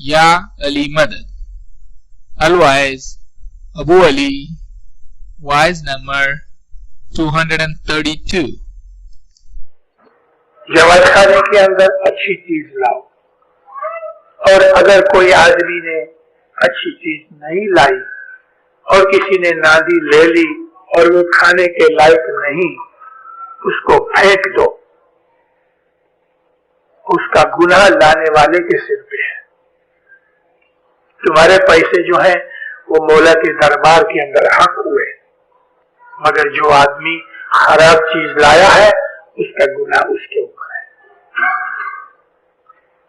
या अली मदद. Otherwise, Abu Ali, wise number 232. जमात खाने के अंदर अच्छी चीज लाओ, और अगर कोई आदमी ने अच्छी चीज नहीं लाई और किसी ने नादी ले ली और वो खाने के लायक नहीं, उसको फेंक दो. उसका गुनाह लाने वाले के सिर पे है. तुम्हारे पैसे जो हैं वो मौला के दरबार के अंदर हक हुए, मगर जो आदमी खराब चीज लाया है उसका गुनाह उसके ऊपर है.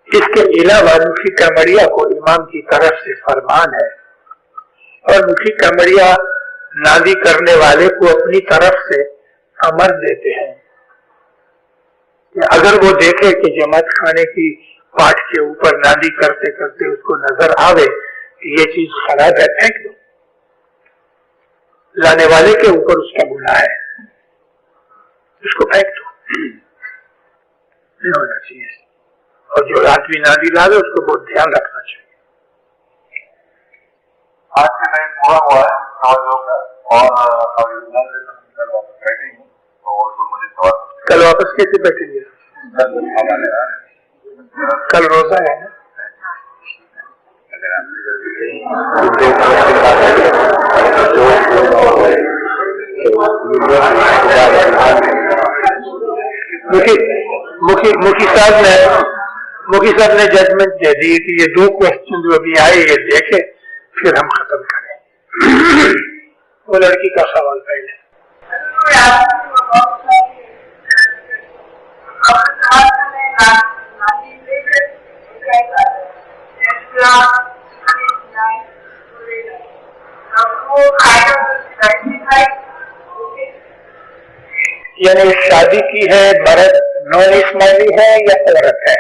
इसके अलावा मुखी कमरिया को इमाम की तरफ से फरमान है, और मुखी कमरिया नादी करने वाले को अपनी तरफ से अमर देते हैं कि अगर वो देखे कि जमात खाने की पाठ के ऊपर नादी करते करते उसको नजर आवे कि ये चीज खराब है, फेंक दो. लाने वाले के ऊपर उसका गुनाह है, उसको फेंक दो. नहीं होना चाहिए. और जो आदमी नादी ला दे उसको बहुत ध्यान रखना चाहिए. आज के टाइम पूरा हुआ है सवालों का, और बैठेंगे तो मुझे सवाल कल वापस कैसे बैठेंगे? कल रोजा है ना. मुखी साहब ने जजमेंट दे दी कि ये 2 क्वेश्चन जो अभी आए ये देखे फिर हम खत्म करें. वो लड़की का सवाल पहले. यानी शादी की है, मर्द नॉन इस्माइली है या औरत है,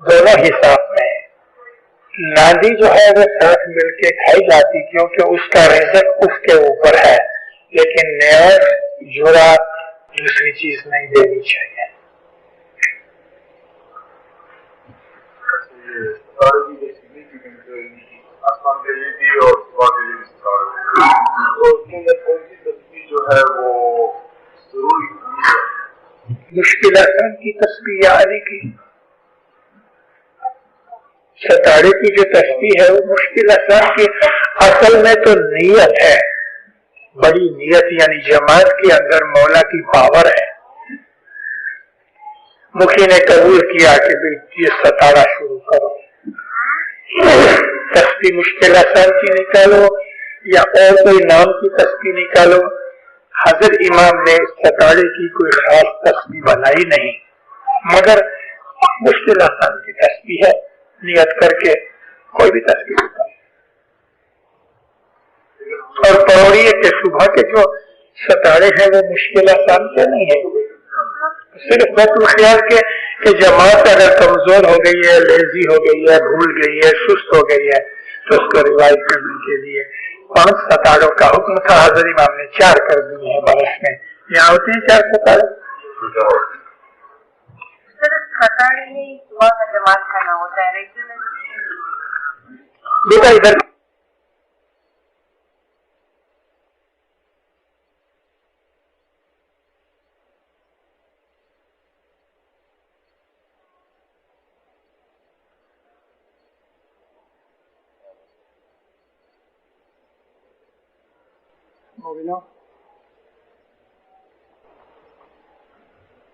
दोनों हिसाब में नादी जो है वो साथ मिलके खाई जाती, क्योंकि उसका रिज़्क उसके ऊपर है. लेकिन न्यास जुरा दूसरी चीज नहीं देनी चाहिए. आसमान के लिए थी और सुबह के लिए तो उसके अंदर कौन सी तस्वीर जो है वो जरूरी है? मुश्किल आसान की तस्वीर यारी की, सतारे की जो तस्वीर है वो मुश्किल आसान की. असल में तो नीयत है, बड़ी नीयत, यानी जमात के अंदर मौला की पावर है. मुखी ने कबूल किया कि ये सतारा शुरू करो. तस्वीर मुश्किल आसान की निकालो या और कोई नाम की तस्वीर निकालो. हजरत इमाम ने सतारे की कोई खास तस्वीर बनाई नहीं, मगर मुश्किल आसान की तस्वीर है. नियत करके कोई भी तस्वीर निकालो. और पौड़िए के सुबह के जो सतारे हैं वो मुश्किल आसान के नहीं है. सिर्फ बैतुल ख्याल के जमात अगर कमजोर हो गई है, लेजी हो गई है, भूल गई है, सुस्त हो गई है, तो उसको रिवाइव करने के लिए 5 सतारों का हुक्म था. हज़रत इमाम ने 4 कर दिए हैं बरस में. यहाँ होते हैं 4 सतारे. सतारे ही सुबह का जमात करना होता है रेगुलर. बेटा इधर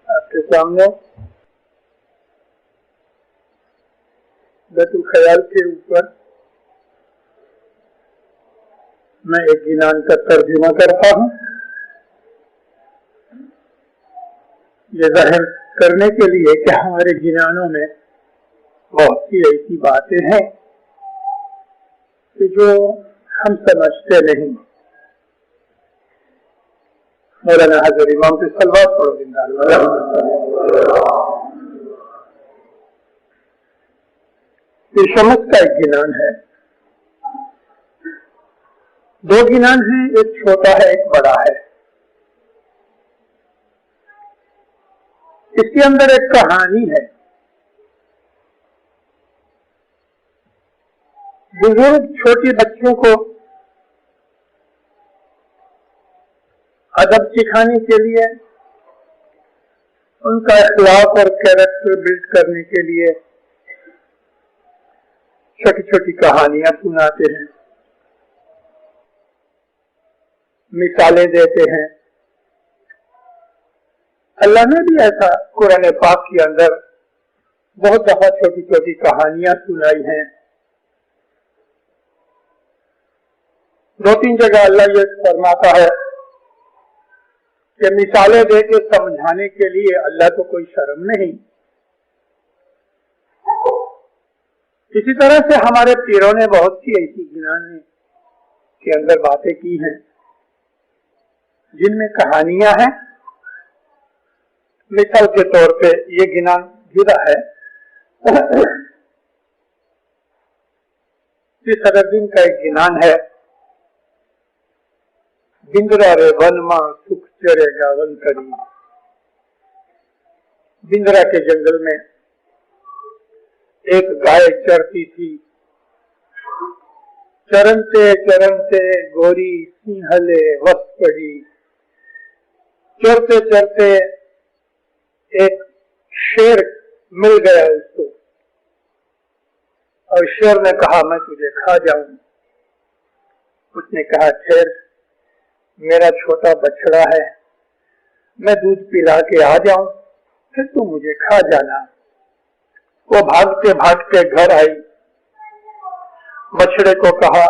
आपके सामने बैतुल ख्याल के ऊपर मैं एक गिनान का तर्जुमा करता हूँ. ये जाहिर करने के लिए कि हमारे गिनानों में बहुत सी ऐसी बातें हैं कि जो हम समझते नहीं. मौलाना हज़रत इमाम पे सलवात पढ़ो. ये शमस का एक गिनान है. 2 गिनान है, एक छोटा है एक बड़ा है. इसके अंदर एक कहानी है. बुजुर्ग छोटी बच्चों को अदब सिखाने के लिए, उनका अखलाक और कैरेक्टर बिल्ड करने के लिए छोटी छोटी कहानियां सुनाते हैं, मिसालें देते हैं। अल्लाह ने भी ऐसा कुरान पाक के अंदर बहुत दफा छोटी छोटी कहानियां सुनाई हैं। 2-3 जगह अल्लाह ये फरमाता है कि मिसालें दे के समझाने के लिए अल्लाह को कोई शर्म नहीं। इसी तरह से हमारे पीरों ने बहुत सी ऐसी गिनाने के अंदर बातें की हैं जिनमें कहानियां हैं। मिसाल के तौर पे ये गिनान जुदा है। सरदिन का एक गिनान है, बिंद्रा रे वन मां सुख चरे गावन करी। बिंद्रा के जंगल में एक गाय चरती थी। चरनते चरनते गोरी सिंहले वक्त पड़ी। चरते चरते एक शेर मिल गया उसको, और शेर ने कहा मैं तुझे खा जाऊं। उसने कहा ठहर, मेरा छोटा बछड़ा है, मैं दूध पिला के आ जाऊं, फिर तू मुझे खा जाना। वो भागते भागते घर आई, बछड़े को कहा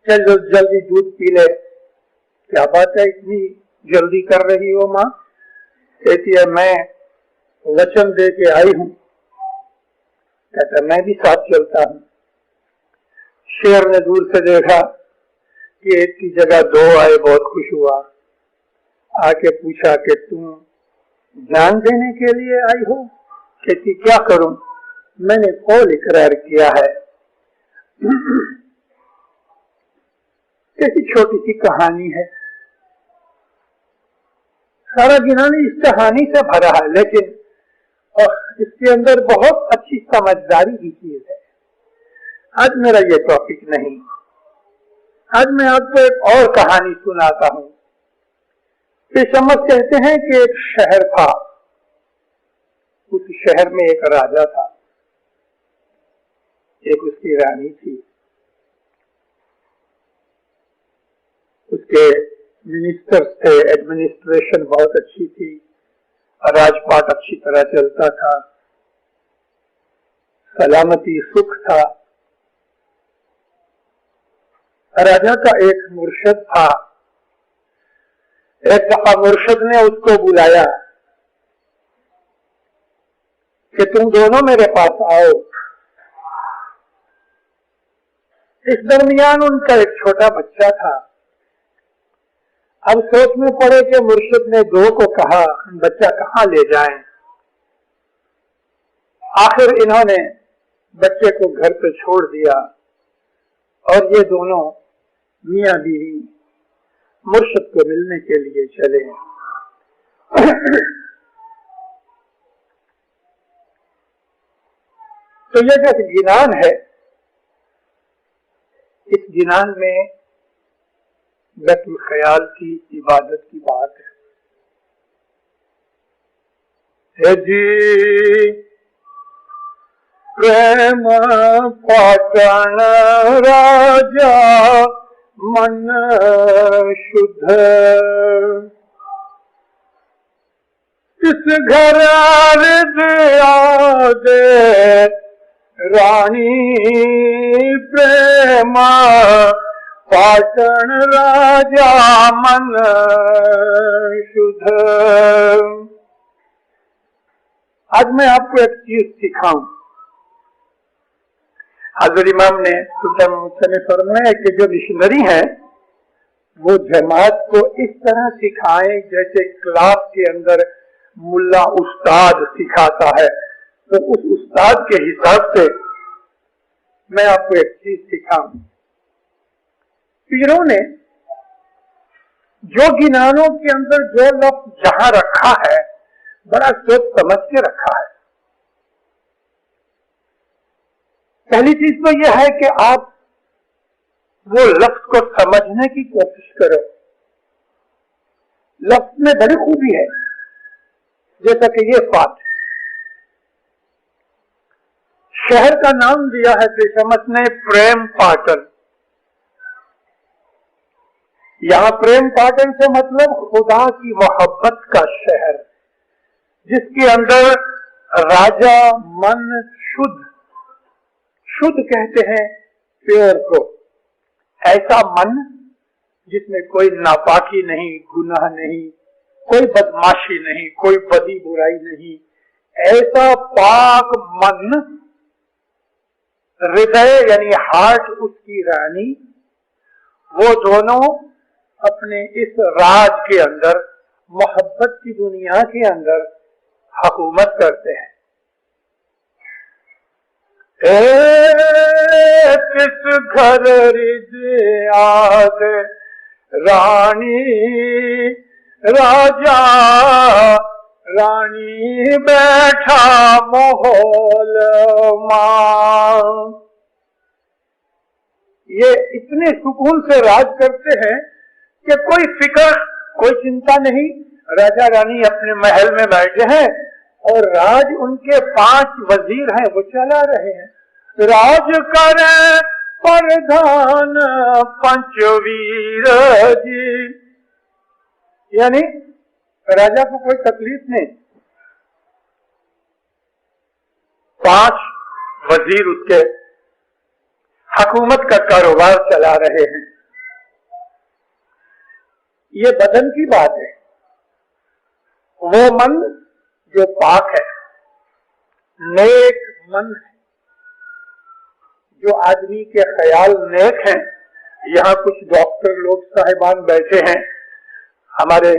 चल जल्दी दूध पी ले। क्या बात है, इतनी जल्दी कर रही हो माँ? कहती है मैं वचन दे के आई हूं। कहता मैं भी साथ चलता हूं। शेर ने दूर से देखा कि एक की जगह 2 आए, बहुत खुश हुआ। आके पूछा कि तुम जान देने के लिए आई हो? कहती क्या करूं, मैंने कौल इकरार किया है। कैसी छोटी सी कहानी है, सारा गिनानी इस कहानी से भरा है, लेकिन इसके अंदर बहुत अच्छी समझदारी की चीज है। आज मेरा ये टॉपिक नहीं, आज मैं आपको एक और कहानी सुनाता हूं। पेशमत कहते हैं कि एक शहर था, उस शहर में एक राजा था, एक उसकी रानी थी। उसके मिनिस्टर्स थे, एडमिनिस्ट्रेशन बहुत अच्छी थी, राजपाट अच्छी तरह चलता था, सलामती सुख था। राजा का एक मुर्शद था। एक दफा मुर्शद ने उसको बुलाया कि तुम दोनों मेरे पास आओ। इस दरमियान उनका एक छोटा बच्चा था। अब सोच में पड़े कि मुर्शिद ने 2 को कहा बच्चा कहाँ ले जाएं। आखिर इन्होंने बच्चे को घर पे छोड़ दिया और ये दोनों मियां बीवी मुर्शिद को मिलने के लिए चले। तो ये जो गिनान है, इस गिनान में बैतुल ख्याल की इबादत की बात है। जी प्रेम पाटन राजा मन शुद्ध, इस घर दे रानी प्रेमा पाटन राजा मन शुद्ध। आज मैं आपको एक चीज सिखाऊं। हज़रत इमाम ने फरमाया कि जो मिशनरी है वो जमात को इस तरह सिखाएं जैसे क्लास के अंदर मुल्ला उस्ताद सिखाता है। तो उस उस्ताद के हिसाब से मैं आपको एक चीज सिखाऊं। पीरों ने जो गिनानों के अंदर जो लफ्ज जहां रखा है बड़ा सोच समझ के रखा है। पहली चीज तो यह है कि आप वो लफ्ज को समझने की कोशिश करो। लफ्ज में बड़ी खूबी है, जैसा कि ये बात शहर का नाम दिया है पेशमत ने प्रेम पाटन। यहां प्रेम पाटन से मतलब खुदा की मोहब्बत का शहर, जिसके अंदर राजा मन शुद्ध कहते हैं प्योर को, ऐसा मन जिसमें कोई नापाकी नहीं, गुनाह नहीं, कोई बदमाशी नहीं, कोई बदी बुराई नहीं, ऐसा पाक मन, हृदय यानी हार्ट उसकी रानी, वो दोनों अपने इस राज के अंदर, मोहब्बत की दुनिया के अंदर हुकूमत करते हैं। किस घर रिज आद रानी राजा रानी बैठा माहौल मां। ये इतने सुकून से राज करते हैं कि कोई फिक्र, कोई चिंता नहीं। राजा रानी अपने महल में बैठे हैं और राज उनके 5 वजीर हैं, वो चला रहे हैं। राज करे प्रधान पंचवीर जी, यानी राजा को कोई तकलीफ नहीं। 5 वजीर उसके हुकूमत का कारोबार चला रहे हैं। ये बदन की बात है। वो मन जो पाक है, नेक मन है, जो आदमी के ख्याल नेक हैं। यहाँ कुछ डॉक्टर लोग साहिबान बैठे हैं, हमारे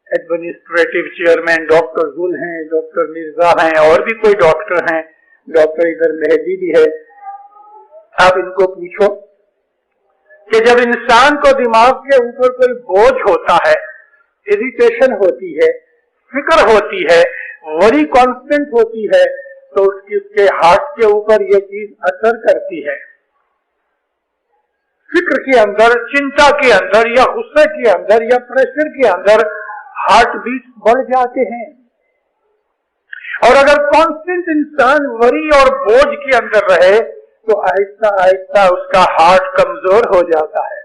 एडमिनिस्ट्रेटिव चेयरमैन डॉक्टर गुल हैं, डॉक्टर मिर्जा हैं, और भी कोई डॉक्टर हैं, डॉक्टर इधर मेहदी भी है। आप इनको पूछो कि जब इंसान को दिमाग के ऊपर कोई बोझ होता है, इरिटेशन होती है, फिक्र होती है, वरी कांस्टेंट होती है, तो उसके हार्ट के ऊपर ये चीज असर करती है। फिक्र के अंदर, चिंता के अंदर, या गुस्से के अंदर, या प्रेशर के अंदर हार्ट बीट बढ़ जाते हैं। और अगर कांस्टेंट इंसान वरी और बोझ के अंदर रहे तो आहिस्ता आहिस्ता उसका हार्ट कमजोर हो जाता है।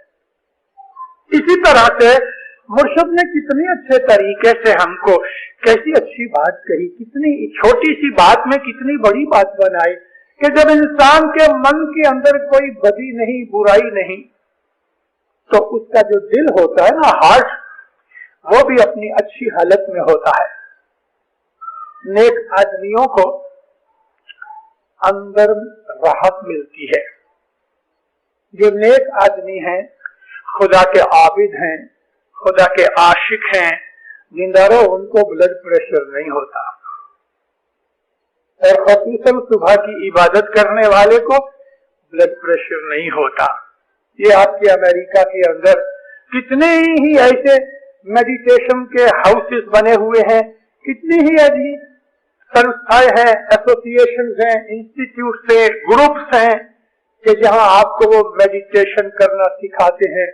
इसी तरह से मुर्शिद ने कितने अच्छे तरीके से हमको कैसी अच्छी बात कही, कितनी छोटी सी बात में कितनी बड़ी बात बनाई कि जब इंसान के मन के अंदर कोई बदी नहीं, बुराई नहीं, तो उसका जो दिल होता है ना, हार्ट, वो भी अपनी अच्छी हालत में होता है। नेक आदमियों को अंदर राहत मिलती है। जो नेक आदमी हैं, खुदा के आबिद हैं, खुदा के आशिक हैं, जिंदारों, उनको ब्लड प्रेशर नहीं होता। और खसूसन सुबह की इबादत करने वाले को ब्लड प्रेशर नहीं होता। ये आपके अमेरिका के अंदर कितने ही ऐसे मेडिटेशन के हाउसेस बने हुए हैं, कितनी ही ऐसी संस्थाएं हैं, एसोसिएशन हैं, इंस्टीट्यूट से ग्रुप्स हैं कि जहां आपको वो मेडिटेशन करना सिखाते हैं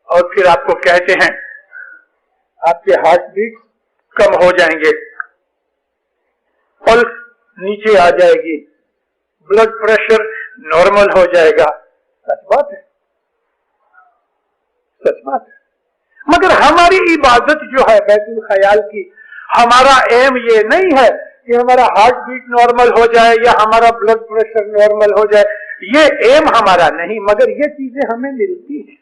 और फिर आपको कहते हैं आपके हार्ट बीट कम हो जाएंगे, पल्स नीचे आ जाएगी, ब्लड प्रेशर नॉर्मल हो जाएगा। सच बात है, सच बात है। मगर हमारी इबादत जो है बैतुल ख्याल की, हमारा एम ये नहीं है कि हमारा हार्ट बीट नॉर्मल हो जाए या हमारा ब्लड प्रेशर नॉर्मल हो जाए, ये एम हमारा नहीं, मगर ये चीजें हमें मिलती हैं।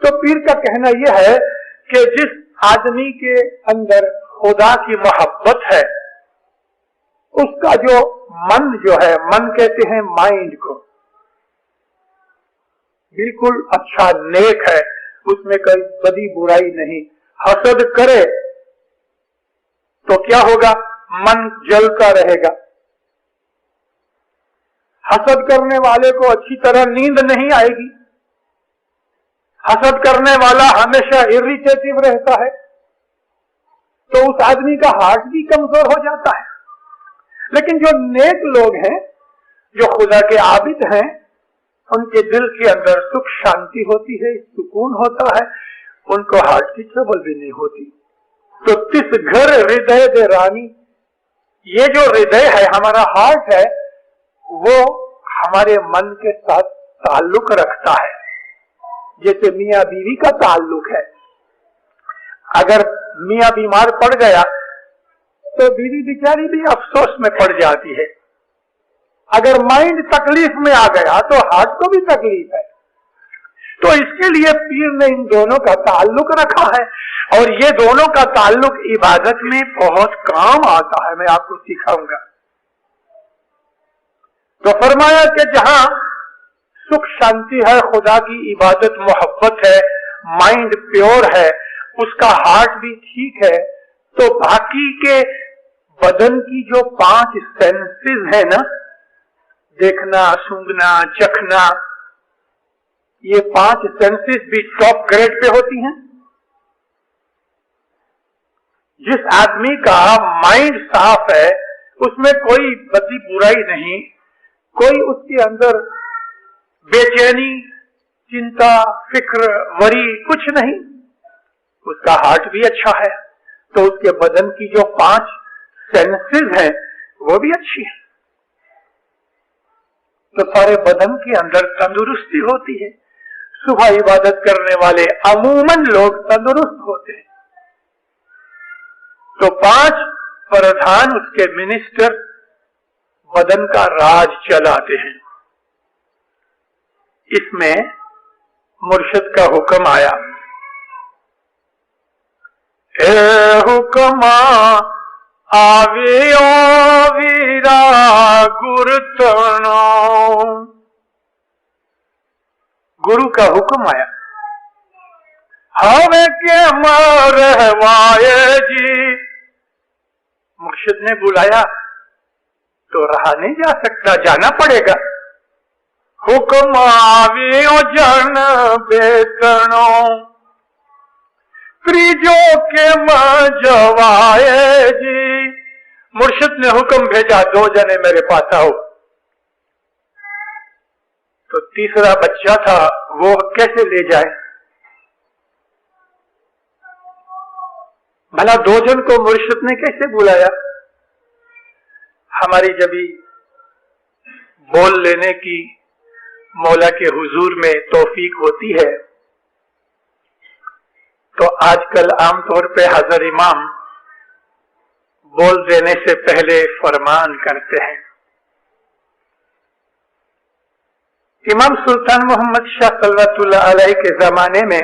तो पीर का कहना यह है कि जिस आदमी के अंदर खुदा की मोहब्बत है, उसका जो मन जो है, मन कहते हैं माइंड को, बिल्कुल अच्छा नेक है, उसमें कोई बदी बुराई नहीं। हसद करे तो क्या होगा? मन जलता रहेगा। हसद करने वाले को अच्छी तरह नींद नहीं आएगी। हसद करने वाला हमेशा इरिटेटिव रहता है, तो उस आदमी का हार्ट भी कमजोर हो जाता है। लेकिन जो नेक लोग हैं, जो खुदा के आबिद हैं उनके दिल के अंदर सुख शांति होती है, सुकून होता है, उनको हार्ट की ट्रबल भी नहीं होती। तो तिस घर हृदय दे रानी, ये जो हृदय है, हमारा हार्ट है, वो हमारे मन के साथ ताल्लुक रखता है, जैसे मियाँ बीवी का ताल्लुक है। अगर मियाँ बीमार पड़ गया तो बीवी बेचारी भी अफसोस में पड़ जाती है। अगर माइंड तकलीफ में आ गया तो हार्ट को भी तकलीफ है। तो इसके लिए पीर ने इन दोनों का ताल्लुक रखा है, और ये दोनों का ताल्लुक इबादत में बहुत काम आता है। मैं आपको सिखाऊंगा। तो फरमाया कि जहां सुख शांति है, खुदा की इबादत मोहब्बत है, माइंड प्योर है, उसका हार्ट भी ठीक है, तो बाकी के बदन की जो 5 सेंसेस है ना, देखना, सूंघना, चखना, ये 5 सेंसेस भी टॉप ग्रेड पे होती हैं। जिस आदमी का माइंड साफ है, उसमें कोई बदी बुराई नहीं, कोई उसके अंदर बेचैनी, चिंता, फिक्र, वरी कुछ नहीं, उसका हार्ट भी अच्छा है, तो उसके बदन की जो 5 सेंसेस हैं वो भी अच्छी है, तो सारे बदन के अंदर तंदुरुस्ती होती है। सुबह इबादत करने वाले अमूमन लोग तंदुरुस्त होते हैं। तो 5 प्रधान उसके मिनिस्टर बदन का राज चलाते हैं। इसमें मुर्शिद का हुक्म आया, ए हुक्मा आवियो वीरा गुरतनो। गुरु का हुक्म आया, हमें के मरवाए जी। मुर्शिद ने बुलाया तो रहा नहीं जा सकता, जाना पड़ेगा। हुक्म आवियो जन बेतनो, त्रिजो के मजवाए जी। मुर्शिद ने हुक्म भेजा, 2 जने मेरे पास आओ। तो तीसरा बच्चा था, वो कैसे ले जाए? भला 2 जन को मुर्शिद ने कैसे बुलाया? हमारी जब भी बोल लेने की मौला के हुजूर में तौफीक होती है, तो आजकल आमतौर पे हजर इमाम बोल देने से पहले फरमान करते हैं। इमाम सुल्तान मोहम्मद शाह सल्लल्लाहु अलैहि के जमाने में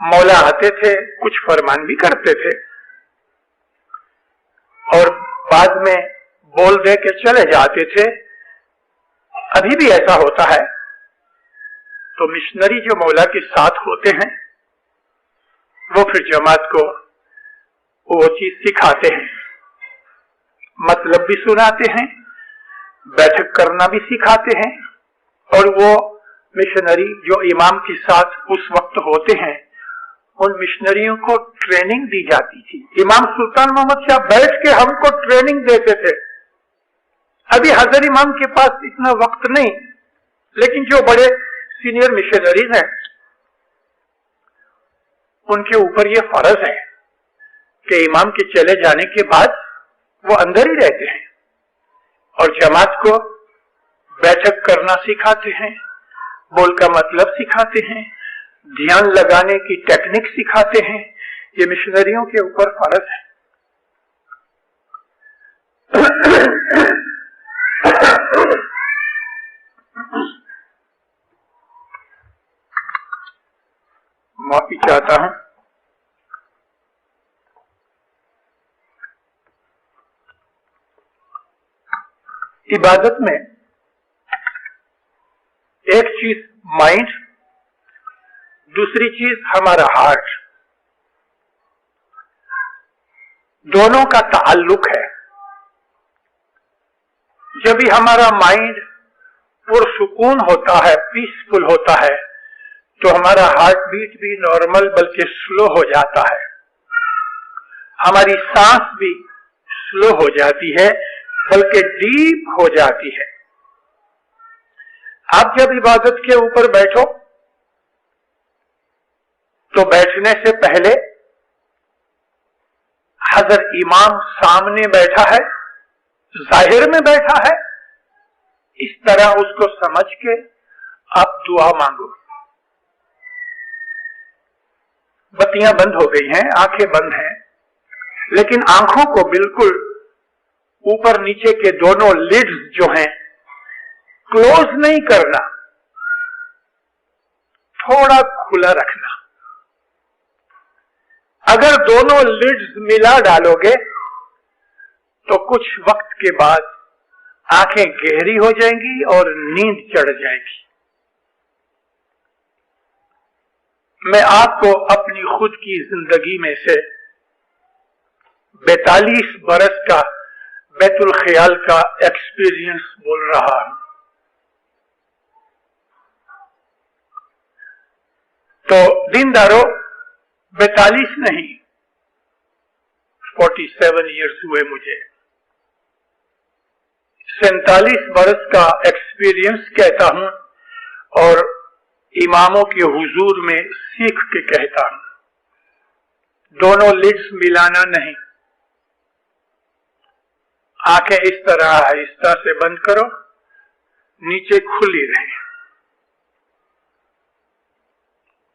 मौला आते थे, कुछ फरमान भी करते थे और बाद में बोल दे के चले जाते थे। अभी भी ऐसा होता है। तो मिशनरी जो मौला के साथ होते हैं, वो फिर जमात को वो चीज सिखाते हैं, मतलब भी सुनाते हैं, बैठक करना भी सिखाते हैं। और वो मिशनरी जो इमाम के साथ उस वक्त होते हैं, उन मिशनरियों को ट्रेनिंग दी जाती थी। इमाम सुल्तान मोहम्मद शाह बैठ के हमको ट्रेनिंग देते थे। अभी हजर इमाम के पास इतना वक्त नहीं, लेकिन जो बड़े सीनियर मिशनरीज हैं, उनके ऊपर ये फर्ज है कि इमाम के चले जाने के बाद वो अंदर ही रहते हैं और जमात को बैठक करना सिखाते हैं, बोल का मतलब सिखाते हैं, ध्यान लगाने की टेक्निक सिखाते हैं। ये मिशनरियों के ऊपर फर्ज है। माफी चाहता हूं। इबादत में एक चीज माइंड, दूसरी चीज हमारा हार्ट, दोनों का ताल्लुक है। जब भी हमारा माइंड पुरसुकून होता है, पीसफुल होता है, तो हमारा हार्ट बीट भी नॉर्मल बल्कि स्लो हो जाता है, हमारी सांस भी स्लो हो जाती है, बल्कि डीप हो जाती है। आप जब इबादत के ऊपर बैठो तो बैठने से पहले हजरत इमाम सामने बैठा है, जाहिर में बैठा है, इस तरह उसको समझ के आप दुआ मांगो। बत्तियां बंद हो गई हैं, आंखें बंद हैं, लेकिन आंखों को बिल्कुल ऊपर नीचे के दोनों लिड्स जो हैं क्लोज नहीं करना, थोड़ा खुला रखना। अगर दोनों लिड्स मिला डालोगे तो कुछ वक्त के बाद आंखें गहरी हो जाएंगी और नींद चढ़ जाएगी। मैं आपको अपनी खुद की जिंदगी में से 42 बरस का बैतुल ख्याल का एक्सपीरियंस बोल रहा हूं। तो दीनदारों 42 नहीं 47 इयर्स हुए मुझे। 47 बरस का एक्सपीरियंस कहता हूं और इमामों के हुजूर में सीख के कहता हूं। दोनों लिड्स मिलाना नहीं, आंखें इस तरह आहिस्ता से बंद करो, नीचे खुली रहे।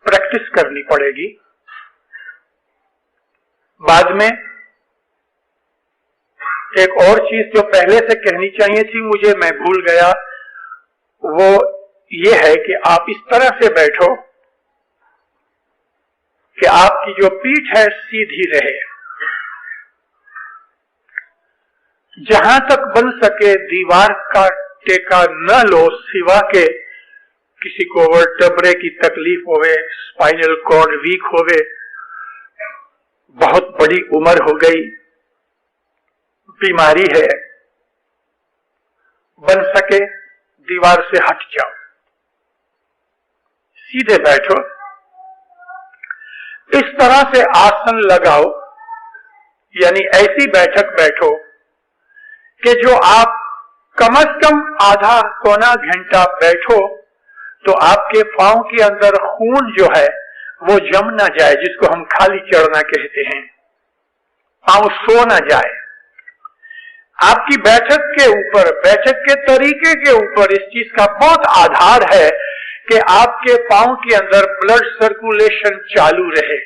प्रैक्टिस करनी पड़ेगी। बाद में एक और चीज जो पहले से कहनी चाहिए थी मुझे, मैं भूल गया, वो ये है कि आप इस तरह से बैठो कि आपकी जो पीठ है सीधी रहे। जहां तक बन सके दीवार का टेका न लो, सिवा के किसी को वर्टेब्रे की तकलीफ होवे, स्पाइनल कॉर्ड वीक होवे, बहुत बड़ी उम्र हो गई, बीमारी है, बन सके दीवार से हट जाओ, सीधे बैठो। इस तरह से आसन लगाओ, यानी ऐसी बैठक बैठो कि जो आप कम से कम आधा पौना घंटा बैठो तो आपके पांव के अंदर खून जो है वो जम ना जाए, जिसको हम खाली चढ़ना कहते हैं, पांव सो ना जाए। आपकी बैठक के ऊपर, बैठक के तरीके के ऊपर इस चीज का बहुत आधार है कि आपके पांव के अंदर ब्लड सर्कुलेशन चालू रहे।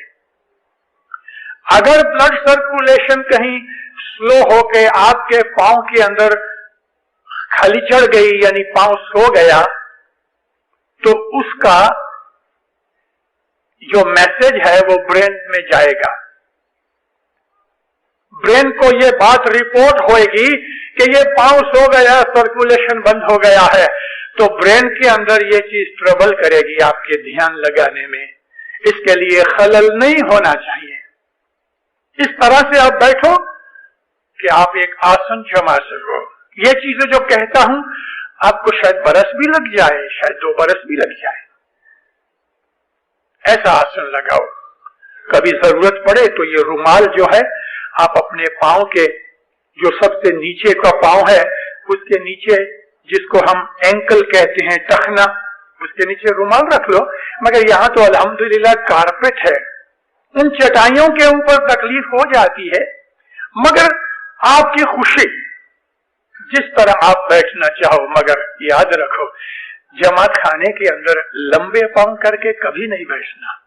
अगर ब्लड सर्कुलेशन कहीं स्लो होके आपके पांव के अंदर खाली चढ़ गई, यानी पांव सो गया, तो उसका जो मैसेज है वो ब्रेन में जाएगा। ब्रेन को ये बात रिपोर्ट होएगी कि ये पांव सो गया, सर्कुलेशन बंद हो गया है, तो ब्रेन के अंदर ये चीज ट्रबल करेगी आपके ध्यान लगाने में। इसके लिए खलल नहीं होना चाहिए। इस तरह से आप बैठो कि आप एक आसन जमा सको। ये चीजें जो कहता हूं आपको शायद बरस भी लग जाए, शायद 2 बरस भी लग जाए। ऐसा आसन लगाओ। कभी जरूरत पड़े तो ये रुमाल जो है आप अपने पांव के जो सबसे नीचे का पांव है उसके नीचे, जिसको हम एंकल कहते हैं, टखना, उसके नीचे रुमाल रख लो। मगर यहां तो अल्हम्दुलिल्लाह कारपेट है, उन चटाइयों के ऊपर तकलीफ हो जाती है। मगर आपकी खुशी, जिस तरह आप बैठना चाहो, मगर याद रखो जमात खाने के अंदर लंबे पांव करके कभी नहीं बैठना।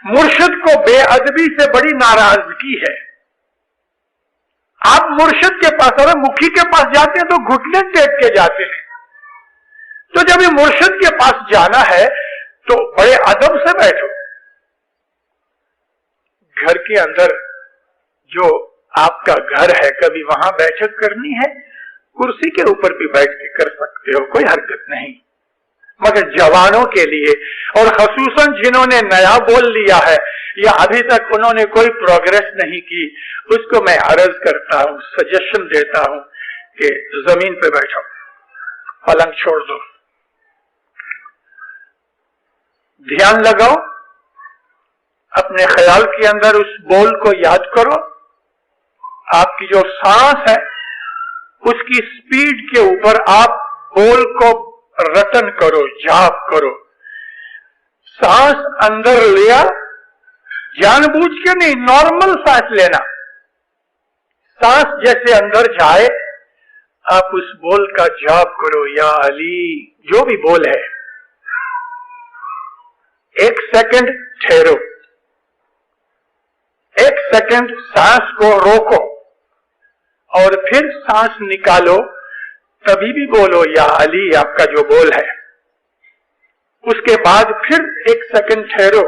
मुर्शिद को बेअदबी से बड़ी नाराजगी है। आप मुर्शिद के पास, अगर मुखी के पास जाते हैं तो घुटने टेक के जाते हैं। तो जब ये मुर्शिद के पास जाना है तो बड़े अदब से बैठो। घर के अंदर जो आपका घर है, कभी वहां बैठक करनी है, कुर्सी के ऊपर भी बैठ के कर सकते हो, कोई हरकत नहीं। मगर जवानों के लिए, और खसूसन जिन्होंने नया बोल लिया है या अभी तक उन्होंने कोई प्रोग्रेस नहीं की, उसको मैं अर्ज करता हूं, सजेशन देता हूं कि जमीन पे बैठो, पलंग छोड़ दो, ध्यान लगाओ, अपने ख्याल के अंदर उस बोल को याद करो। आपकी जो सांस है उसकी स्पीड के ऊपर आप बोल को रटन करो, जाप करो। सांस अंदर लिया, जानबूझ के नहीं, नॉर्मल सांस लेना। सांस जैसे अंदर जाए आप उस बोल का जाप करो, या अली, जो भी बोल है। 1 सेकंड ठहरो, 1 सेकंड सांस को रोको और फिर सांस निकालो, तभी भी बोलो या अली, आपका जो बोल है। उसके बाद फिर 1 सेकंड ठहरो,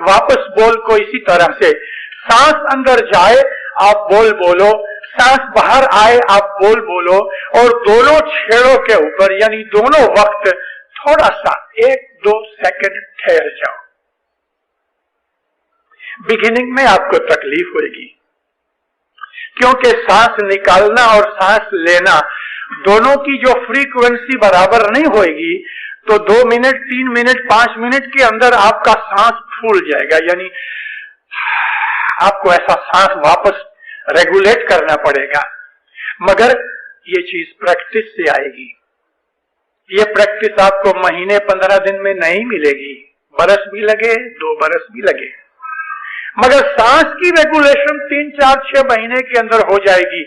वापस बोल को इसी तरह से। सांस अंदर जाए आप बोल बोलो, सांस बाहर आए आप बोल बोलो, और दोनों छेड़ों के ऊपर यानी दोनों वक्त थोड़ा सा 1-2 सेकंड ठहर जाओ। बिगिनिंग में आपको तकलीफ होगी, क्योंकि सांस निकालना और सांस लेना दोनों की जो फ्रीक्वेंसी बराबर नहीं होगी, तो 2 मिनट, 3 मिनट, 5 मिनट के अंदर आपका सांस फूल जाएगा। यानी आपको ऐसा सांस वापस रेगुलेट करना पड़ेगा। मगर ये चीज प्रैक्टिस से आएगी। ये प्रैक्टिस आपको महीने 15 दिन में नहीं मिलेगी, बरस भी लगे, 2 बरस भी लगे। मगर सांस की रेगुलेशन 3, 4, 6 महीने के अंदर हो जाएगी,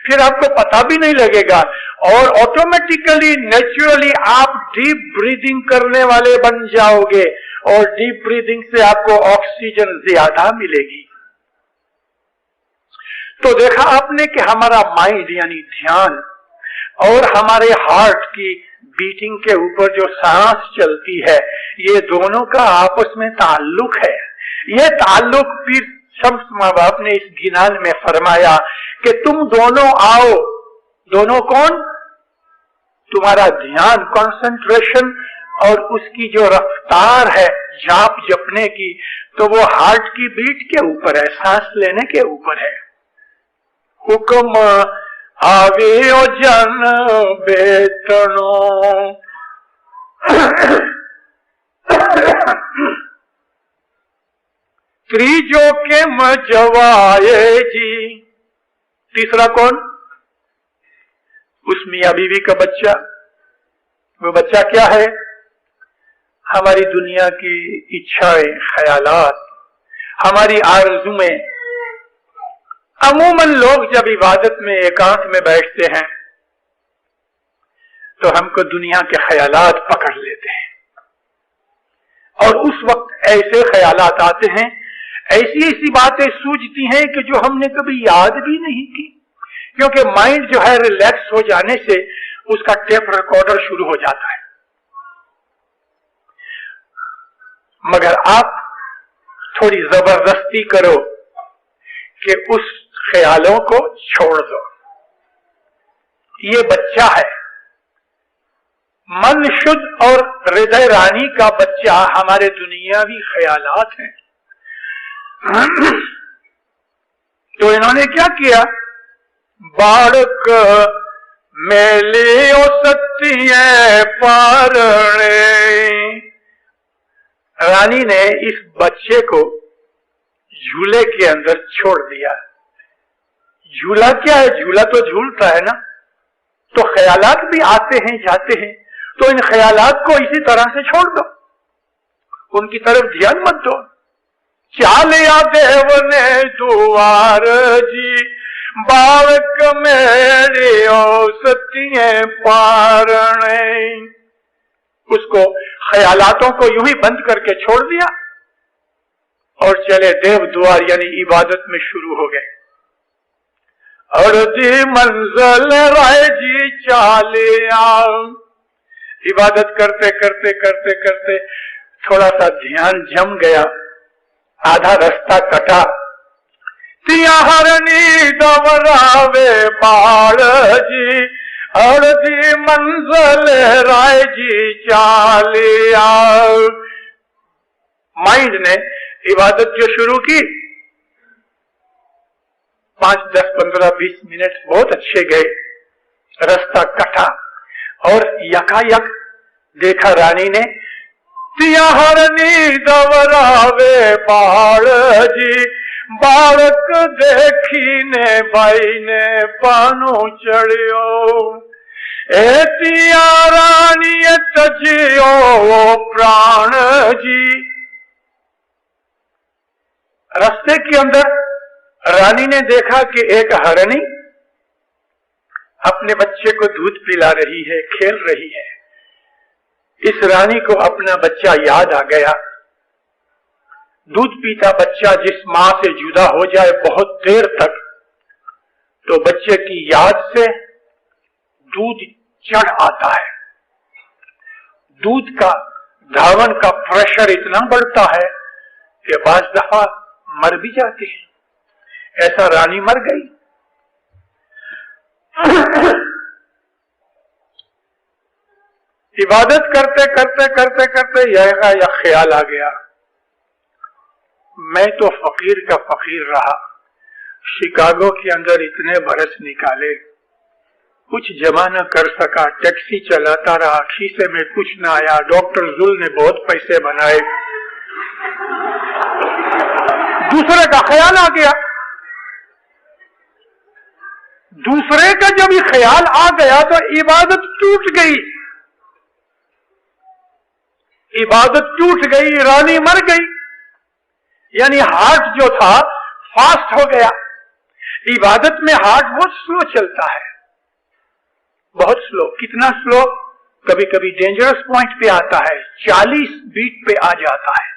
फिर आपको पता भी नहीं लगेगा और ऑटोमेटिकली, नेचुरली आप डीप ब्रीदिंग करने वाले बन जाओगे और डीप ब्रीदिंग से आपको ऑक्सीजन ज्यादा मिलेगी। तो देखा आपने कि हमारा माइंड यानी ध्यान और हमारे हार्ट की बीटिंग के ऊपर जो सांस चलती है, ये दोनों का आपस में ताल्लुक है। ये ताल्लुक फिर शम्स माँ बाप ने इस गिनान में फरमाया कि तुम दोनों आओ। दोनों कौन? तुम्हारा ध्यान, कंसंट्रेशन और उसकी जो रफ्तार है जाप जपने की, तो वो हार्ट की बीट के ऊपर है, सांस लेने के ऊपर है। हुक्म आवे जन बेतनो त्रीजो के मजवाए जी। तीसरा कौन? उस मियां बीवी का बच्चा। वो बच्चा क्या है? हमारी दुनिया की इच्छाएं, ख्यालात, हमारी आरज़ुएं। अमूमन लोग जब इबादत में एकांत में बैठते हैं तो हमको दुनिया के ख्यालात पकड़ लेते हैं और उस वक्त ऐसे ख्यालात आते हैं, ऐसी ऐसी बातें सूझती हैं कि जो हमने कभी याद भी नहीं की, क्योंकि माइंड जो है रिलैक्स हो जाने से उसका टेप रिकॉर्डर शुरू हो जाता है। मगर आप थोड़ी जबरदस्ती करो कि उस ख्यालों को छोड़ दो। ये बच्चा है, मन शुद्ध और हृदय रानी का बच्चा हमारे दुनियावी ख्यालात हैं। तो इन्होंने क्या किया? बालक मेलियो सत्य पारणे। रानी ने इस बच्चे को झूले के अंदर छोड़ दिया। झूला क्या है? झूला तो झूलता है ना, तो ख्यालात भी आते हैं जाते हैं, तो इन ख्यालात को इसी तरह से छोड़ दो, उनकी तरफ ध्यान मत दो। चालिया देव ने दुआर जी, बालक मेरे सत्य पारणे। उसको ख्यालातों को यूं ही बंद करके छोड़ दिया और चले देव द्वार यानी इबादत में शुरू हो गए। अर्धी मंजिल राय जी चालिया। इबादत करते करते करते करते थोड़ा सा ध्यान जम गया, आधा रास्ता कटा। तिया हरनी दवरावे बाड़ जी, अर्धी मंजिल राय जी चालिया। माइंड ने इबादत जो शुरू की, 5, 10, 15, 20 मिनट बहुत अच्छे गए, रास्ता कटा और यकायक देखा रानी ने, तिया हरनी दवरावे बाड़ जी, बालक देखी ने भाई ने पानो चढ़ियो, एतिया रानी तजियो प्राण जी। रास्ते के अंदर रानी ने देखा कि एक हरणी अपने बच्चे को दूध पिला रही है, खेल रही है। इस रानी को अपना बच्चा याद आ गया। दूध पीता बच्चा जिस मां से जुदा हो जाए बहुत देर तक, तो बच्चे की याद से दूध चढ़ आता है। दूध का धावन का प्रेशर इतना बढ़ता है कि बाज दफा मर भी जाती है। ऐसा रानी मर गई। इबादत करते करते करते करते यह ख्याल आ गया, मैं तो फकीर का फकीर रहा, शिकागो के अंदर इतने बरस निकाले, कुछ जमा न कर सका, टैक्सी चलाता रहा, खीसे में कुछ न आया, डॉक्टर जुल ने बहुत पैसे बनाए। दूसरे का ख्याल आ गया। दूसरे का जब ये ख्याल आ गया तो इबादत टूट गई। इबादत टूट गई, रानी मर गई। यानी हार्ट जो था फास्ट हो गया। इबादत में हार्ट बहुत स्लो चलता है, बहुत स्लो। कितना स्लो? कभी कभी डेंजरस पॉइंट पे आता है, 40 बीट पे आ जाता है,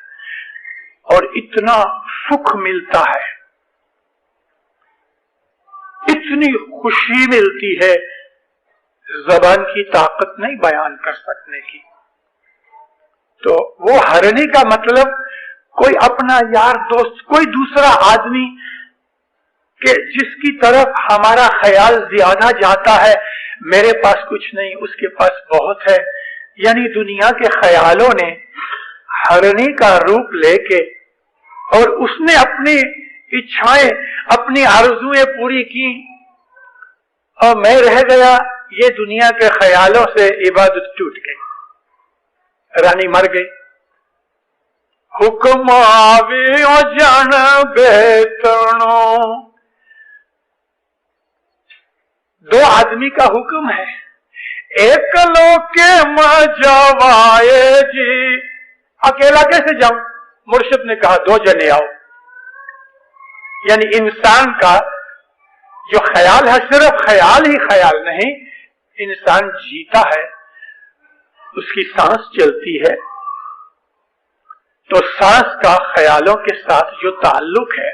और इतना सुख मिलता है, इतनी खुशी मिलती है, जबान की ताकत नहीं बयान कर सकने की। तो वो हरनी का मतलब कोई अपना यार दोस्त, कोई दूसरा आदमी कि जिसकी तरफ हमारा ख्याल ज्यादा जाता है, मेरे पास कुछ नहीं उसके पास बहुत है। यानी दुनिया के ख्यालों ने हरनी का रूप लेके, और उसने अपनी इच्छाएं, अपनी आरज़ुएं पूरी की, और मैं रह गया ये दुनिया के ख्यालों से। इबादत टूट गई, रानी मर गई। हुक्म आवे और जान बेतनो, दो आदमी का हुक्म है, एक लोके मजवाए जी। अकेला कैसे जाऊं? मुर्शिद ने कहा 2 जने आओ। यानी इंसान का जो ख्याल है सिर्फ ख्याल ही ख्याल नहीं, इंसान जीता है, उसकी सांस चलती है, तो सांस का ख्यालों के साथ जो ताल्लुक है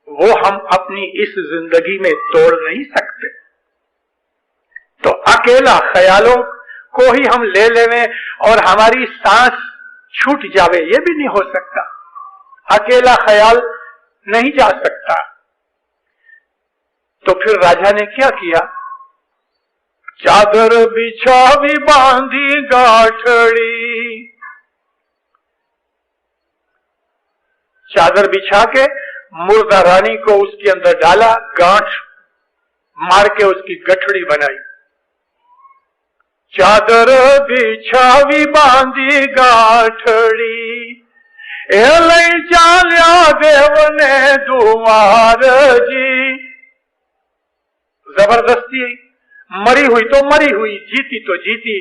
वो हम अपनी इस जिंदगी में तोड़ नहीं सकते। तो अकेला ख्यालों को ही हम ले लेवें और हमारी सांस छूट जावे, ये भी नहीं हो सकता। अकेला ख्याल नहीं जा सकता। तो फिर राजा ने क्या किया? चादर बिछावी बांधी गाठड़ी, चादर बिछा के मुर्दा रानी को उसके अंदर डाला, गांठ मार के उसकी गठड़ी बनाई। चादर बिछावी बांधी गाठड़ी, एलई चाल्या देव ने दुआर जी। जबरदस्ती, मरी हुई तो मरी हुई, जीती तो जीती।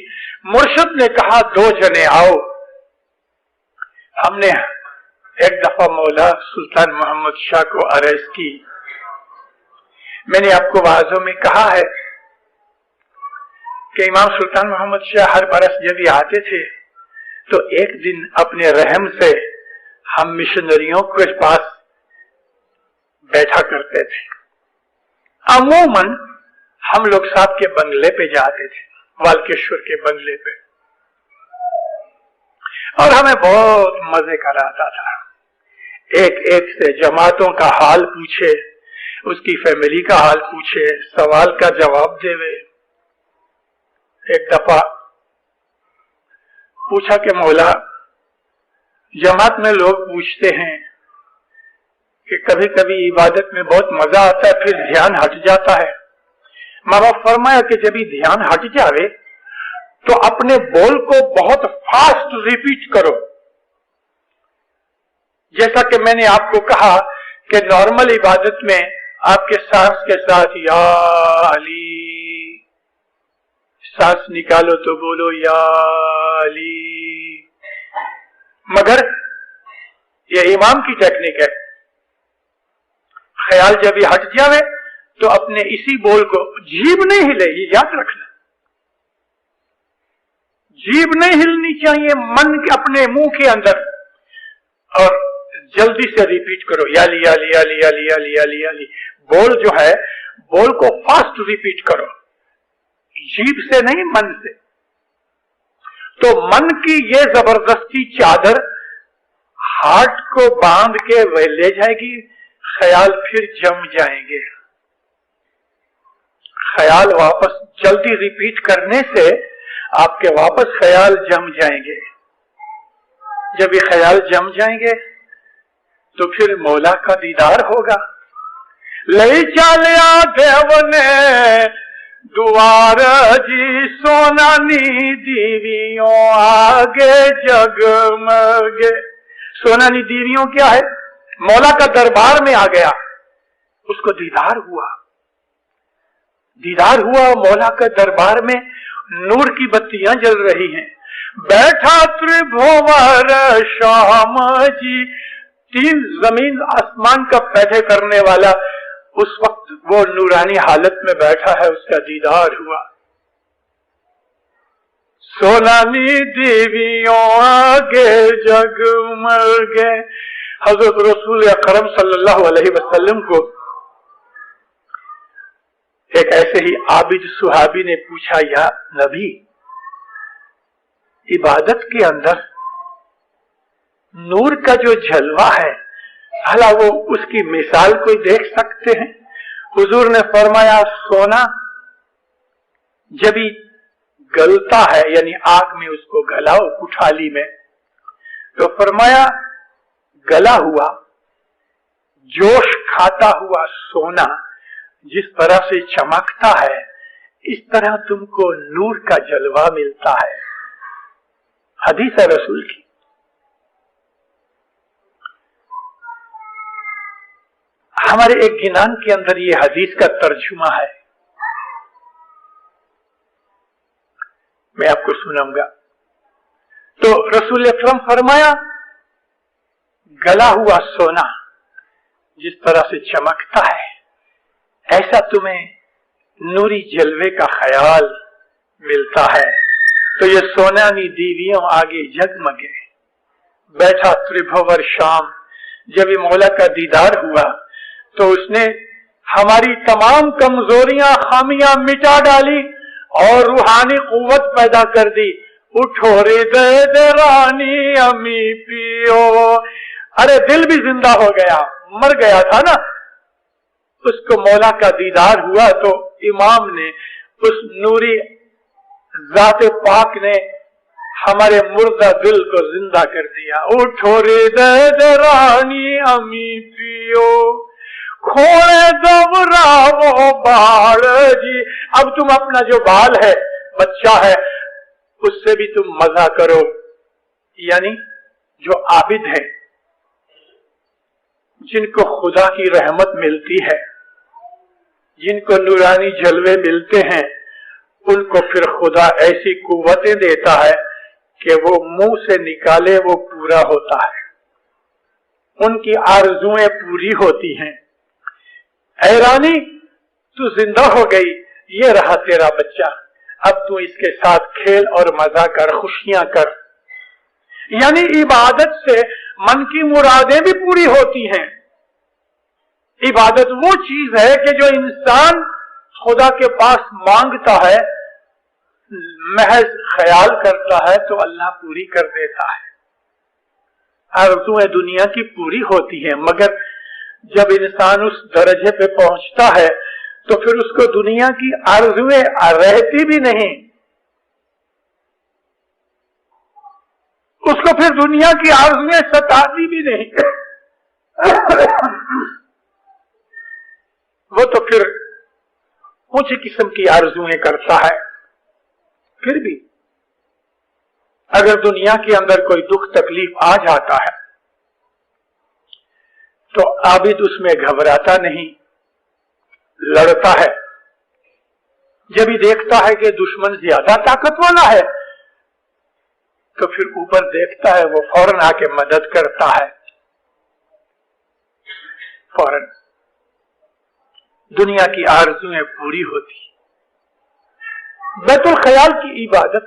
मुर्शिद ने कहा 2 जने आओ। हमने एक दफा मौला सुल्तान मोहम्मद शाह को अरेस्ट की। मैंने आपको वाज़ों में कहा है कि इमाम सुल्तान मोहम्मद शाह हर बरस जब ये आते थे तो एक दिन अपने रहम से हम मिशनरियों के पास बैठा करते थे। अमूमन हम लोग साहब के बंगले पे जाते थे, वाल्केश्वर के बंगले पे, और हमें बहुत मजे कर आता था। एक एक से जमातों का हाल पूछे, उसकी फैमिली का हाल पूछे, सवाल का जवाब देवे। एक दफा पूछा कि मौला, जमात में लोग पूछते हैं कि कभी कभी इबादत में बहुत मजा आता है फिर ध्यान हट जाता है। माँ बाप फरमाया कि जब भी ध्यान हट जावे तो अपने बोल को बहुत फास्ट रिपीट करो। जैसा कि मैंने आपको कहा कि नॉर्मल इबादत में आपके सांस के साथ या अली, सांस निकालो तो बोलो या अली, मगर ये इमाम की टेक्निक है। ख्याल जब ये हट जावे तो अपने इसी बोल को, जीभ नहीं हिले, ये याद रखना, जीभ नहीं हिलनी चाहिए, मन के अपने मुंह के अंदर, और जल्दी से रिपीट करो या ली या ली या ली या ली या ली या ली या ली। बोल जो है, बोल को फास्ट रिपीट करो, जीभ से नहीं, मन से। तो मन की ये जबरदस्ती चादर हार्ट को बांध के वह ले जाएगी, ख्याल फिर जम जाएंगे। ख्याल वापस जल्दी रिपीट करने से आपके वापस ख्याल जम जाएंगे। जब ये ख्याल जम जाएंगे तो फिर मौला का दीदार होगा। ले चलिया देवने दुआर जी, सोनानी दीवियों आगे जगमगे। सोनानी दीवियों क्या है? मौला का दरबार में आ गया, उसको दीदार हुआ, दीदार हुआ। मौला के दरबार में नूर की बत्तियां जल रही हैं। बैठा त्रिभुवन श्याम जी, तीन जमीन आसमान का पैदा करने वाला उस वक्त वो नूरानी हालत में बैठा है, उसका दीदार हुआ। सोनानी देवियों आगे जगमगे। हजरत रसूल अकरम सल्लल्लाहु अलैहि वसल्लम को एक ऐसे ही आबिद सुहाबी ने पूछा, या नबी, इबादत के अंदर नूर का जो जलवा है, भला वो उसकी मिसाल कोई देख सकते हैं? हुजूर ने फरमाया, सोना जब ही गलता है, यानी आग में उसको गलाओ कुठाली में, तो फरमाया गला हुआ, जोश खाता हुआ सोना जिस तरह से चमकता है, इस तरह तुमको नूर का जलवा मिलता है। हदीस है रसूल की। हमारे एक गिनान के अंदर ये हदीस का तर्जुमा है, मैं आपको सुनाऊंगा। तो रसूल अकरम फरमाया, गला हुआ सोना जिस तरह से चमकता है, ऐसा तुम्हें नूरी जलवे का ख्याल मिलता है। तो ये सोनानी दीवियों आगे जगमगे। बैठा त्रिभुवन शाम, जब ये मौला का दीदार हुआ तो उसने हमारी तमाम कमजोरियां खामियां मिटा डाली और रूहानी कुव्वत पैदा कर दी। उठो रे दे रानी अमी पियो। अरे दिल भी जिंदा हो गया, मर गया था ना, उसको मौला का दीदार हुआ तो इमाम ने, उस नूरी जाते पाक ने हमारे मुर्दा दिल को जिंदा कर दिया। उठो रे दे रानी अमी पियो, खोले दबरा वो बाल जी। अब तुम अपना जो बाल है, बच्चा है, उससे भी तुम मजा करो। यानी जो आबिद है, जिनको खुदा की रहमत मिलती है, जिनको नूरानी जलवे मिलते हैं, उनको फिर खुदा ऐसी कुव्वतें देता है कि वो मुंह से निकाले वो पूरा होता है, उनकी आरजुएं पूरी होती हैं। ऐ रानी, तू जिंदा हो गई, ये रहा तेरा बच्चा, अब तू इसके साथ खेल और मजा कर, खुशियां कर। यानी इबादत से मन की मुरादें भी पूरी होती हैं। इबादत वो चीज है कि जो इंसान खुदा के पास मांगता है, महज ख्याल करता है तो अल्लाह पूरी कर देता है। आरज़ुएं दुनिया की पूरी होती हैं, मगर जब इंसान उस दर्जे पे पहुंचता है तो फिर उसको दुनिया की आरज़ुएं रहती भी नहीं, उसको फिर दुनिया की आरज़ुएं सताती भी नहीं। वो तो फिर ऊंची किस्म की आरज़ुएं करता है। फिर भी अगर दुनिया के अंदर कोई दुख तकलीफ आ जाता है तो आबिद उसमें घबराता नहीं, लड़ता है। जब ही देखता है कि दुश्मन ज्यादा ताकत वाला है तो फिर ऊपर देखता है, वो फौरन आके मदद करता है, फौरन दुनिया की आरज़ुएं पूरी होती। बैतुल ख्याल की इबादत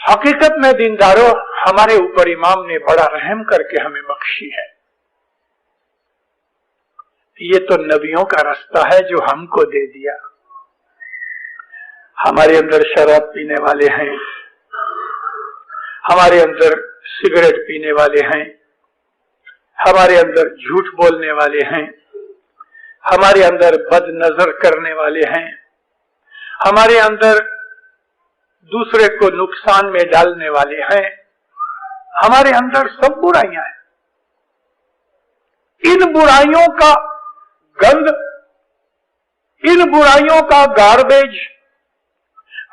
हकीकत में दीनदारों हमारे ऊपर इमाम ने बड़ा रहम करके हमें बख्शी है। ये तो नबियों का रास्ता है जो हमको दे दिया। हमारे अंदर शराब पीने वाले हैं, हमारे अंदर सिगरेट पीने वाले हैं, हमारे अंदर झूठ बोलने वाले हैं, हमारे अंदर बदनजर करने वाले हैं, हमारे अंदर दूसरे को नुकसान में डालने वाले हैं, हमारे अंदर सब बुराइयां हैं। इन बुराइयों का गंद, इन बुराइयों का गार्बेज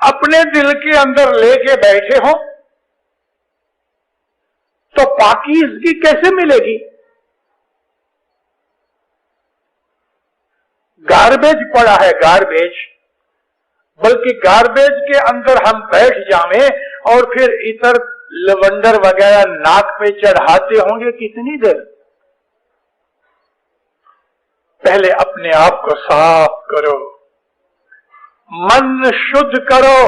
अपने दिल के अंदर लेके बैठे हो तो पाकीज़गी कैसे मिलेगी? गार्बेज पड़ा है, गार्बेज, बल्कि गार्बेज के अंदर हम बैठ जावें और फिर इतर लवंडर वगैरह नाक पे चढ़ाते होंगे कितनी देर? पहले अपने आप को साफ करो, मन शुद्ध करो।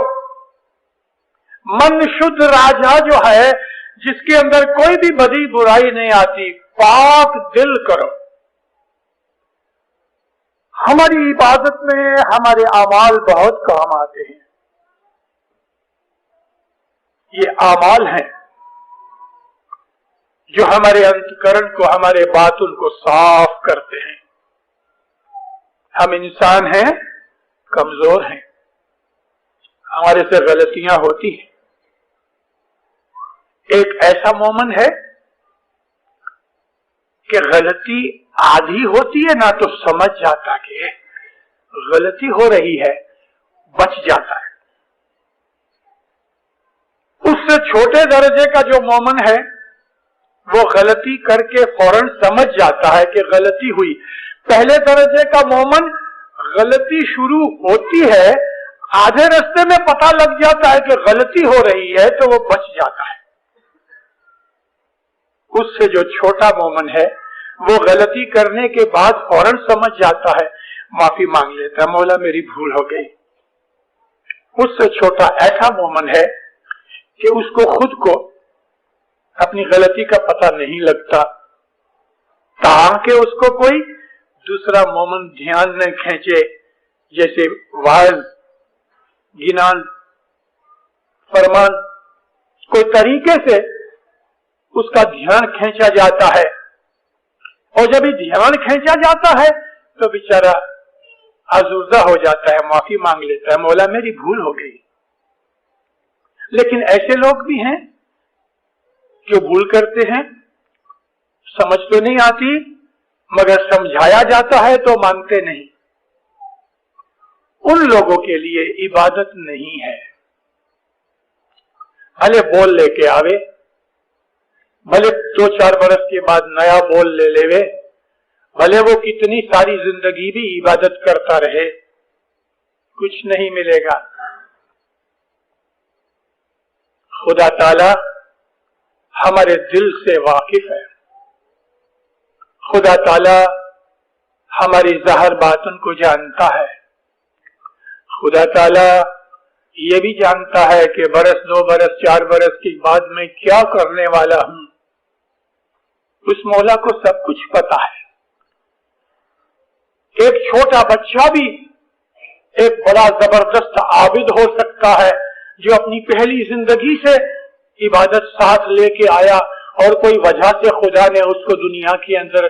मन शुद्ध राजा जो है, जिसके अंदर कोई भी बदी बुराई नहीं आती, पाक दिल करो। हमारी इबादत में हमारे अमाल बहुत काम आते हैं। ये अमाल हैं जो हमारे अंतकरण को, हमारे बातुन को साफ करते हैं। हम इंसान हैं, कमजोर हैं, हमारे से गलतियां होती हैं। एक ऐसा मोमेंट है कि गलती आधी होती है ना, तो समझ जाता कि गलती हो रही है, बच जाता है। उससे छोटे दर्जे का जो मोमेंट है, वो गलती करके फौरन समझ जाता है कि गलती हुई। पहले दर्जे का मोमेंट, गलती शुरू होती है, आधे रास्ते में पता लग जाता है कि गलती हो रही है, तो वो बच जाता है। उससे जो छोटा मोमेंट है, वो गलती करने के बाद फौरन समझ जाता है, माफी मांग लेता है, मौला मेरी भूल हो गई। उससे छोटा ऐसा मोमेंट है कि उसको खुद को अपनी गलती का पता नहीं लगता, ताकि उसको कोई दूसरा मोमेंट ध्यान न खींचे, जैसे वाज, गिनान, फरमान, कोई तरीके से उसका ध्यान खींचा जाता है। और जब ये ध्यान खींचा जाता है तो बेचारा आज़ुर्दा हो जाता है, माफी मांग लेता है, मौला मेरी भूल हो गई। लेकिन ऐसे लोग भी हैं जो भूल करते हैं, समझ तो नहीं आती, मगर समझाया जाता है तो मानते नहीं। उन लोगों के लिए इबादत नहीं है। भले बोल लेके आवे, भले 2-4 बरस के बाद नया बोल ले लेवे, भले वो कितनी सारी जिंदगी भी इबादत करता रहे, कुछ नहीं मिलेगा। खुदा ताला हमारे दिल से वाकिफ है। खुदा ताला हमारी ज़ाहिर बातन को जानता है। खुदा ताला ये भी जानता है कि बरस 2 बरस 4 बरस के बाद मैं क्या करने वाला हूं। उस मौला को सब कुछ पता है। एक छोटा बच्चा भी एक बड़ा जबरदस्त आबिद हो सकता है, जो अपनी पहली जिंदगी से इबादत साथ लेके आया और कोई वजह से खुदा ने उसको दुनिया के अंदर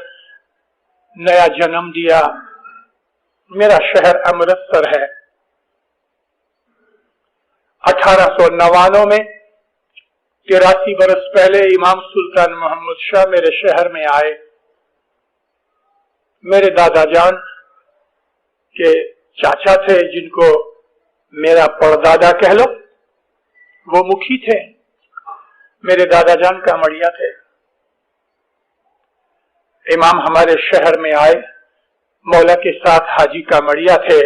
नया जन्म दिया। मेरा शहर अमृतसर है। 1899 में 83 बरस पहले इमाम सुल्तान मोहम्मद शाह मेरे शहर में आए। मेरे दादा जान के चाचा थे, जिनको मेरा परदादा कह लो, वो मुखी थे। मेरे दादा जान कामड़िया थे। इमाम हमारे शहर में आए, मौला के साथ हाजी कामड़िया थे।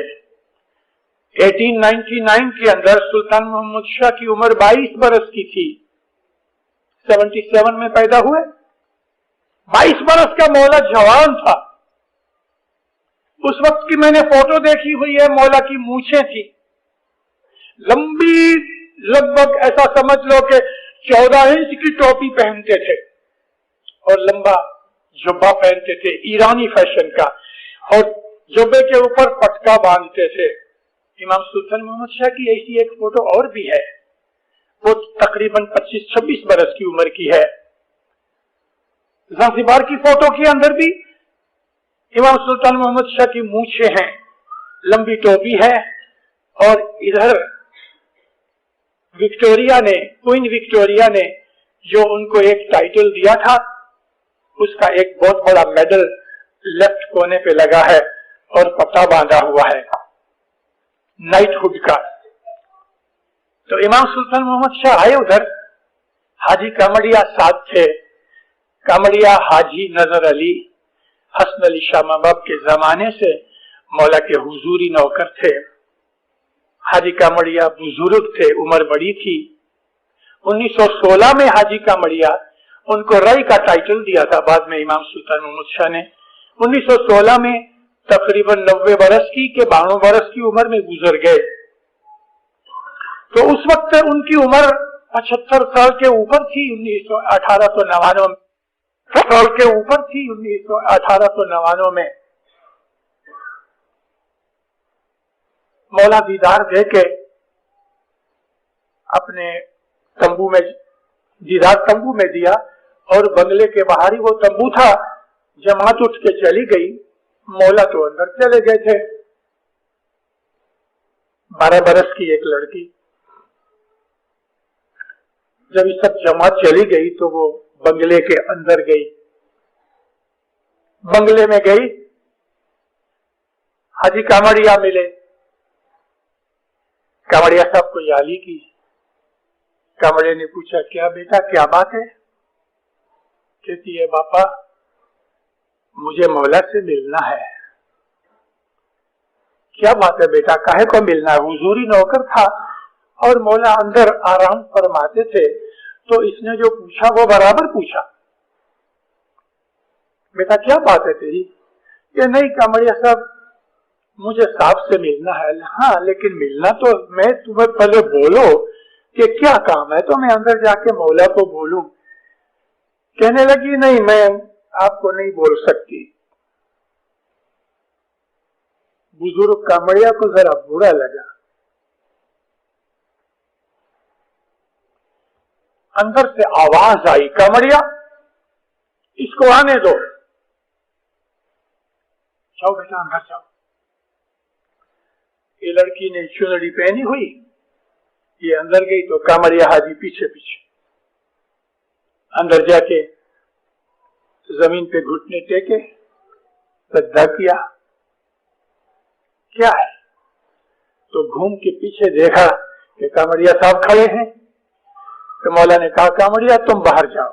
1899 के अंदर सुल्तान मोहम्मद शाह की उम्र 22 बरस की थी। 77 में पैदा हुए। 22 बरस का मौला जवान था। उस वक्त की मैंने फोटो देखी हुई है। मौला की मूछें थी लंबी, लगभग ऐसा समझ लो कि 14 इंच की टोपी पहनते थे और लंबा जुब्बा पहनते थे ईरानी फैशन का, और जुब्बे के ऊपर पटका बांधते थे। इमाम सुल्तान मोहम्मद शाह की ऐसी एक फोटो और भी है, वो तकरीबन 25-26 बरस की उम्र की है। ज़ांज़िबार की फोटो के अंदर भी इमाम सुल्तान मोहम्मद शाह की मूछें हैं, लंबी टोपी है, और इधर विक्टोरिया ने, क्वीन विक्टोरिया ने जो उनको एक टाइटल दिया था, उसका एक बहुत बड़ा मेडल लेफ्ट कोने पे लगा है और पट्टा बांधा हुआ है नाइटहुड का। तो इमाम सुल्तान मोहम्मद शाह आए उधर, हाजी कामड़िया साथ थे। कामड़िया हाजी नजर अली हसन अली शाह महबूब के जमाने से मौला के हुजूरी नौकर थे। हाजी कामड़िया बुजुर्ग थे, उम्र बड़ी थी। 1916 में हाजी कामड़िया, उनको रई का टाइटल दिया था बाद में इमाम सुल्तान मोहम्मद शाह ने। 1916 में तकरीबन 90 बरस की के 92 बरस की उम्र में गुजर गए। तो उस वक्त उनकी उम्र 75 साल के ऊपर थी। 1899 साल के ऊपर थी 1899 में। मौला दीदार दे के अपने तंबू में, दीदार तंबू में दिया, और बंगले के बाहर ही वो तंबू था। जमात उठ के चली गई, मौला तो अंदर चले गए थे। 12 बरस की एक लड़की, जब ये सब जमात चली गई तो वो बंगले के अंदर गई। बंगले में गई, हाजी कामड़िया मिले। कामड़िया साहब को याली की। कामड़िया ने पूछा, क्या बेटा, क्या बात है? कहती है, बापा मुझे मौला से मिलना है। क्या बात है बेटा, काहे को मिलना है? हुजूरी नौकर था और मौला अंदर आराम फरमाते थे, तो इसने जो पूछा वो बराबर पूछा। बेटा क्या बात है तेरी? ये नहीं कामड़िया साहब, मुझे साहब से मिलना है। हाँ, लेकिन मिलना तो मैं तुम्हें पहले बोलो कि क्या काम है, तो मैं अंदर जाके मौला को बोलूं। कहने लगी, नहीं मैं आपको नहीं बोल सकती। बुजुर्ग कामड़िया को जरा बुरा लगा। अंदर से आवाज आई, कामड़िया इसको आने दो। जाओ बेटा अंदर जाओ। ये लड़की ने चुनरी पहनी हुई, ये अंदर गई तो कामड़िया हाजी पीछे पीछे। अंदर जाके जमीन पे घुटने टेके, सजदा किया। क्या है? तो घूम के पीछे देखा कि कामड़िया साहब खड़े हैं। तो मौला ने कहा, कामड़िया तुम बाहर जाओ।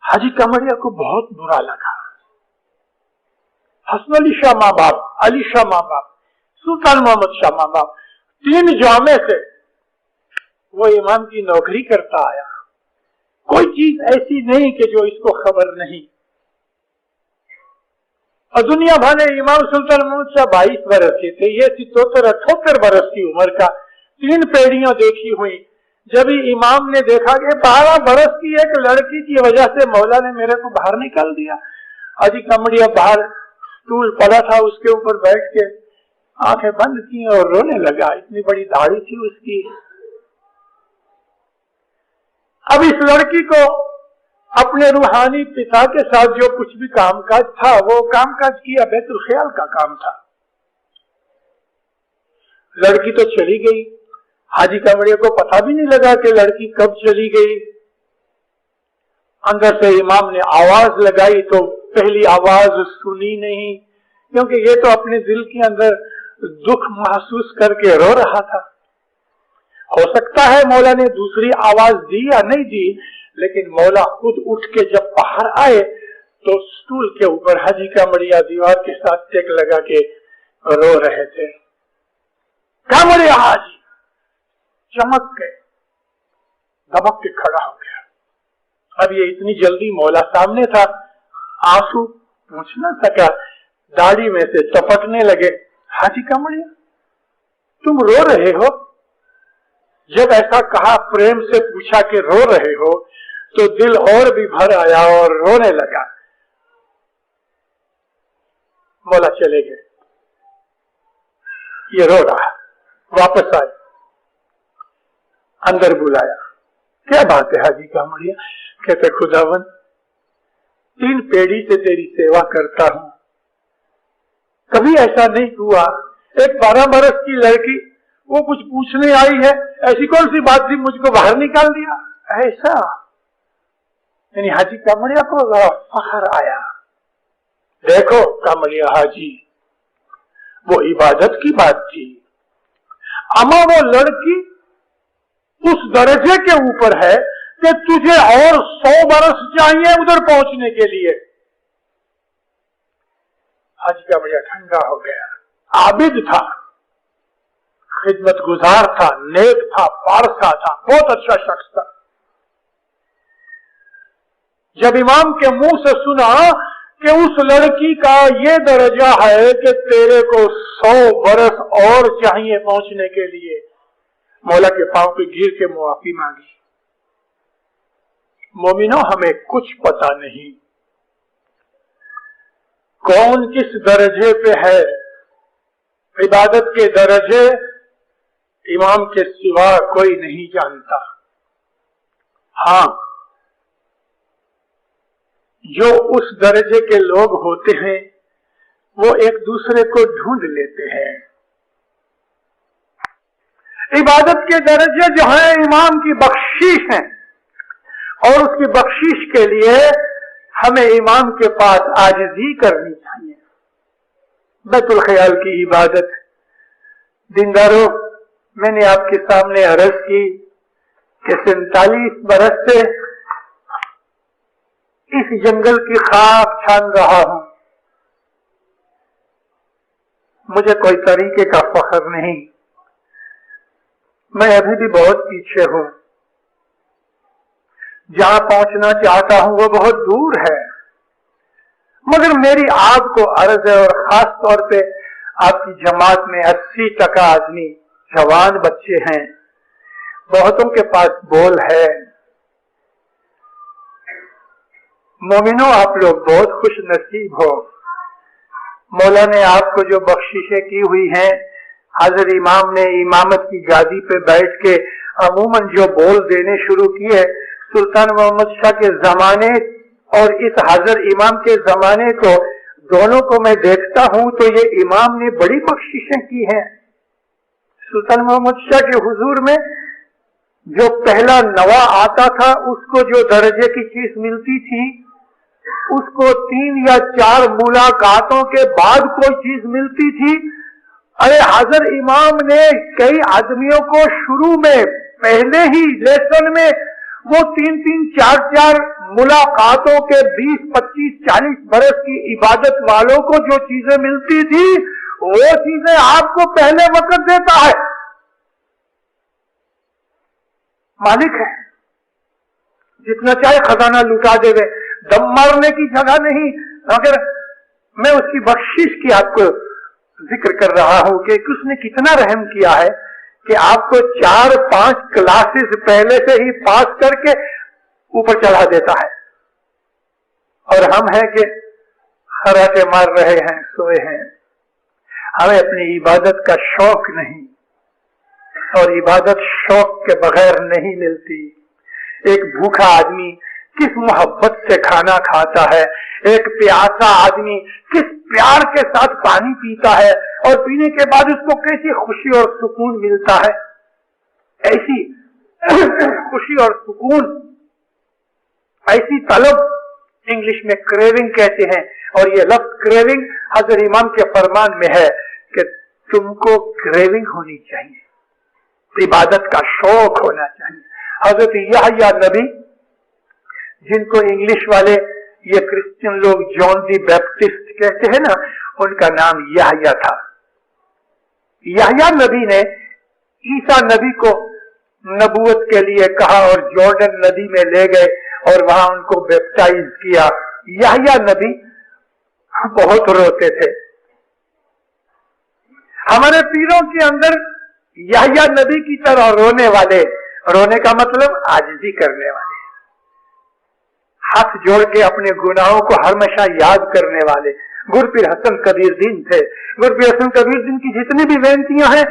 हाजी कामड़िया को बहुत बुरा लगा। हसन अली शाह माँ बाप, अली शाह माँ बाप, सुल्तान मोहम्मद शाह माँ बाप, 3 जामे से वो इमाम की नौकरी करता आया। कोई चीज ऐसी नहीं कि जो इसको खबर नहीं। और दुनिया भर में इमाम सुल्तान मोहम्मद शाह 22 बरस के थे, ये 77-78 बरस की उम्र का। 3 पीढ़ियां देखी हुई। जब ही इमाम ने देखा कि 12 बरस की एक लड़की की वजह से मौला ने मेरे को बाहर निकाल दिया। हाजी कामड़िया बाहर स्टूल पड़ा था, उसके ऊपर बैठ के आंखें बंद की और रोने लगा। इतनी बड़ी दाढ़ी थी उसकी। अब इस लड़की को अपने रूहानी पिता के साथ जो कुछ भी कामकाज था, वो कामकाज किया, बैतुल ख्याल का काम था। लड़की तो चली गई। हाजी कामड़िया को पता भी नहीं लगा कि लड़की कब चली गई। अंदर से इमाम ने आवाज लगाई तो पहली आवाज सुनी नहीं, क्योंकि ये तो अपने दिल के अंदर दुख महसूस करके रो रहा था। हो सकता है मौला ने दूसरी आवाज दी या नहीं दी, लेकिन मौला खुद उठ के जब बाहर आए तो स्टूल के ऊपर हाजी कामड़िया दीवार के साथ टेक लगा के रो रहे थे। कामड़िया हाजी चमक के दबक के खड़ा हो गया। अब ये इतनी जल्दी मौला सामने था, आंसू पूछ न सका, दाढ़ी में से टपकने लगे। हाजी कामड़िया तुम रो रहे हो? जब ऐसा कहा, प्रेम से पूछा कि रो रहे हो, तो दिल और भी भर आया और रोने लगा। मौला चले गए, ये रो रहा। वापस आए, अंदर बुलाया। क्या बात है हाजी कामड़िया? कहते खुदावन 3 पीढ़ी से तेरी सेवा करता हूं, कभी ऐसा नहीं हुआ एक 12 बरस की लड़की वो कुछ पूछने आई है, ऐसी कौन सी बात थी मुझको बाहर निकाल दिया? ऐसा यानी हाजी कामड़िया को फखर आया। देखो कामड़िया हाजी, वो इबादत की बात थी, अमा वो लड़की उस दर्जे के ऊपर है कि तुझे और 100 बरस चाहिए उधर पहुंचने के लिए। हाजी कामड़िया ठंडा हो गया। आबिद था, खिदमत गुजार था, नेक था, पारसा था, बहुत अच्छा शख्स था। जब इमाम के मुंह से सुना कि उस लड़की का ये दर्जा है कि तेरे को 100 बरस और चाहिए पहुंचने के लिए, मौला के पांव पे गिर के मुआफी मांगी। मोमिनो हमें कुछ पता नहीं कौन किस दर्जे पे है। इबादत के दर्जे इमाम के सिवा कोई नहीं जानता। हाँ, जो उस दर्जे के लोग होते हैं वो एक दूसरे को ढूंढ लेते हैं। इबादत के दर्जे जो है इमाम की बख्शीश है, और उसकी बख्शीश के लिए हमें इमाम के पास आजिज़ी करनी चाहिए। बैतुल ख्याल की इबादत, दीनदारों, मैंने आपके सामने अर्ज की कि 47 बरस से इस जंगल की खाक छान रहा हूं। मुझे कोई तरीके का फख्र नहीं, मैं अभी भी बहुत पीछे हूं। जहां पहुंचना चाहता हूं वो बहुत दूर है, मगर मेरी आपको अर्ज है, और खास तौर पे आपकी जमात में 80% आदमी जवान बच्चे हैं, बहुतों के पास बोल है। मोमिनो, आप लोग बहुत खुश नसीब हो। मौला ने आपको जो बख्शिशें की हुई हैं, हाजिर इमाम ने इमामत की गादी पे बैठ के अमूमन जो बोल देने शुरू किए, सुल्तान मोहम्मद शाह के जमाने और इस हाजिर इमाम के जमाने को, दोनों को मैं देखता हूं तो ये इमाम ने बड़ी बख्शिशें की हैं। सुल्तान मोहम्मद शाह के हुजूर में जो पहला नवा आता था, उसको जो दर्जे की चीज मिलती थी, उसको 3 या 4 मुलाकातों के बाद कोई चीज मिलती थी। अरे हाजिर इमाम ने कई आदमियों को शुरू में पहले ही लेसन में वो 3-3, 4-4 मुलाकातों के 20, 25, 40 बरस की इबादत वालों को जो चीजें मिलती थी, वो चीजें आपको पहले वक्त देता है। मालिक है, जितना चाहे खजाना लुटा देवे, दम मारने की जगह नहीं। मगर मैं उसकी बख्शिश की आपको जिक्र कर रहा हूं कि उसने कितना रहम किया है कि आपको 4-5 क्लासेस पहले से ही पास करके ऊपर चढ़ा देता है, और हम हैं कि खराटे मार रहे हैं, सोए हैं। हमें अपनी इबादत का शौक नहीं, और इबादत शौक के बगैर नहीं मिलती। एक भूखा आदमी किस मोहब्बत से खाना खाता है, एक प्यासा आदमी किस प्यार के साथ पानी पीता है, और पीने के बाद उसको कैसी खुशी और सुकून मिलता है। ऐसी खुशी और सुकून, ऐसी तलब इंग्लिश में क्रेविंग कहते हैं, और ये लफ्ज क्रेविंग हज़रत इमाम के फरमान में है कि तुमको क्रेविंग होनी चाहिए, इबादत का शौक होना चाहिए। हजरत यहया नबी जिनको इंग्लिश वाले ये क्रिश्चियन लोग जॉन दी बैप्टिस्ट कहते हैं ना, उनका नाम याह्या था। याह्या नबी ने ईसा नबी को नबूवत के लिए कहा और जॉर्डन नदी में ले गए और वहां उनको बैप्टाइज किया। याह्या नबी बहुत रोते थे। हमारे पीरों के अंदर याह्या नबी की तरह रोने वाले, रोने का मतलब आजिज़ी करने वाले, हाथ जोड़ के अपने गुनाहों को हमेशा याद करने वाले गुरपीर हसन कबीर दीन थे। गुरपीर हसन कबीर दीन की जितनी भी बेनतियां हैं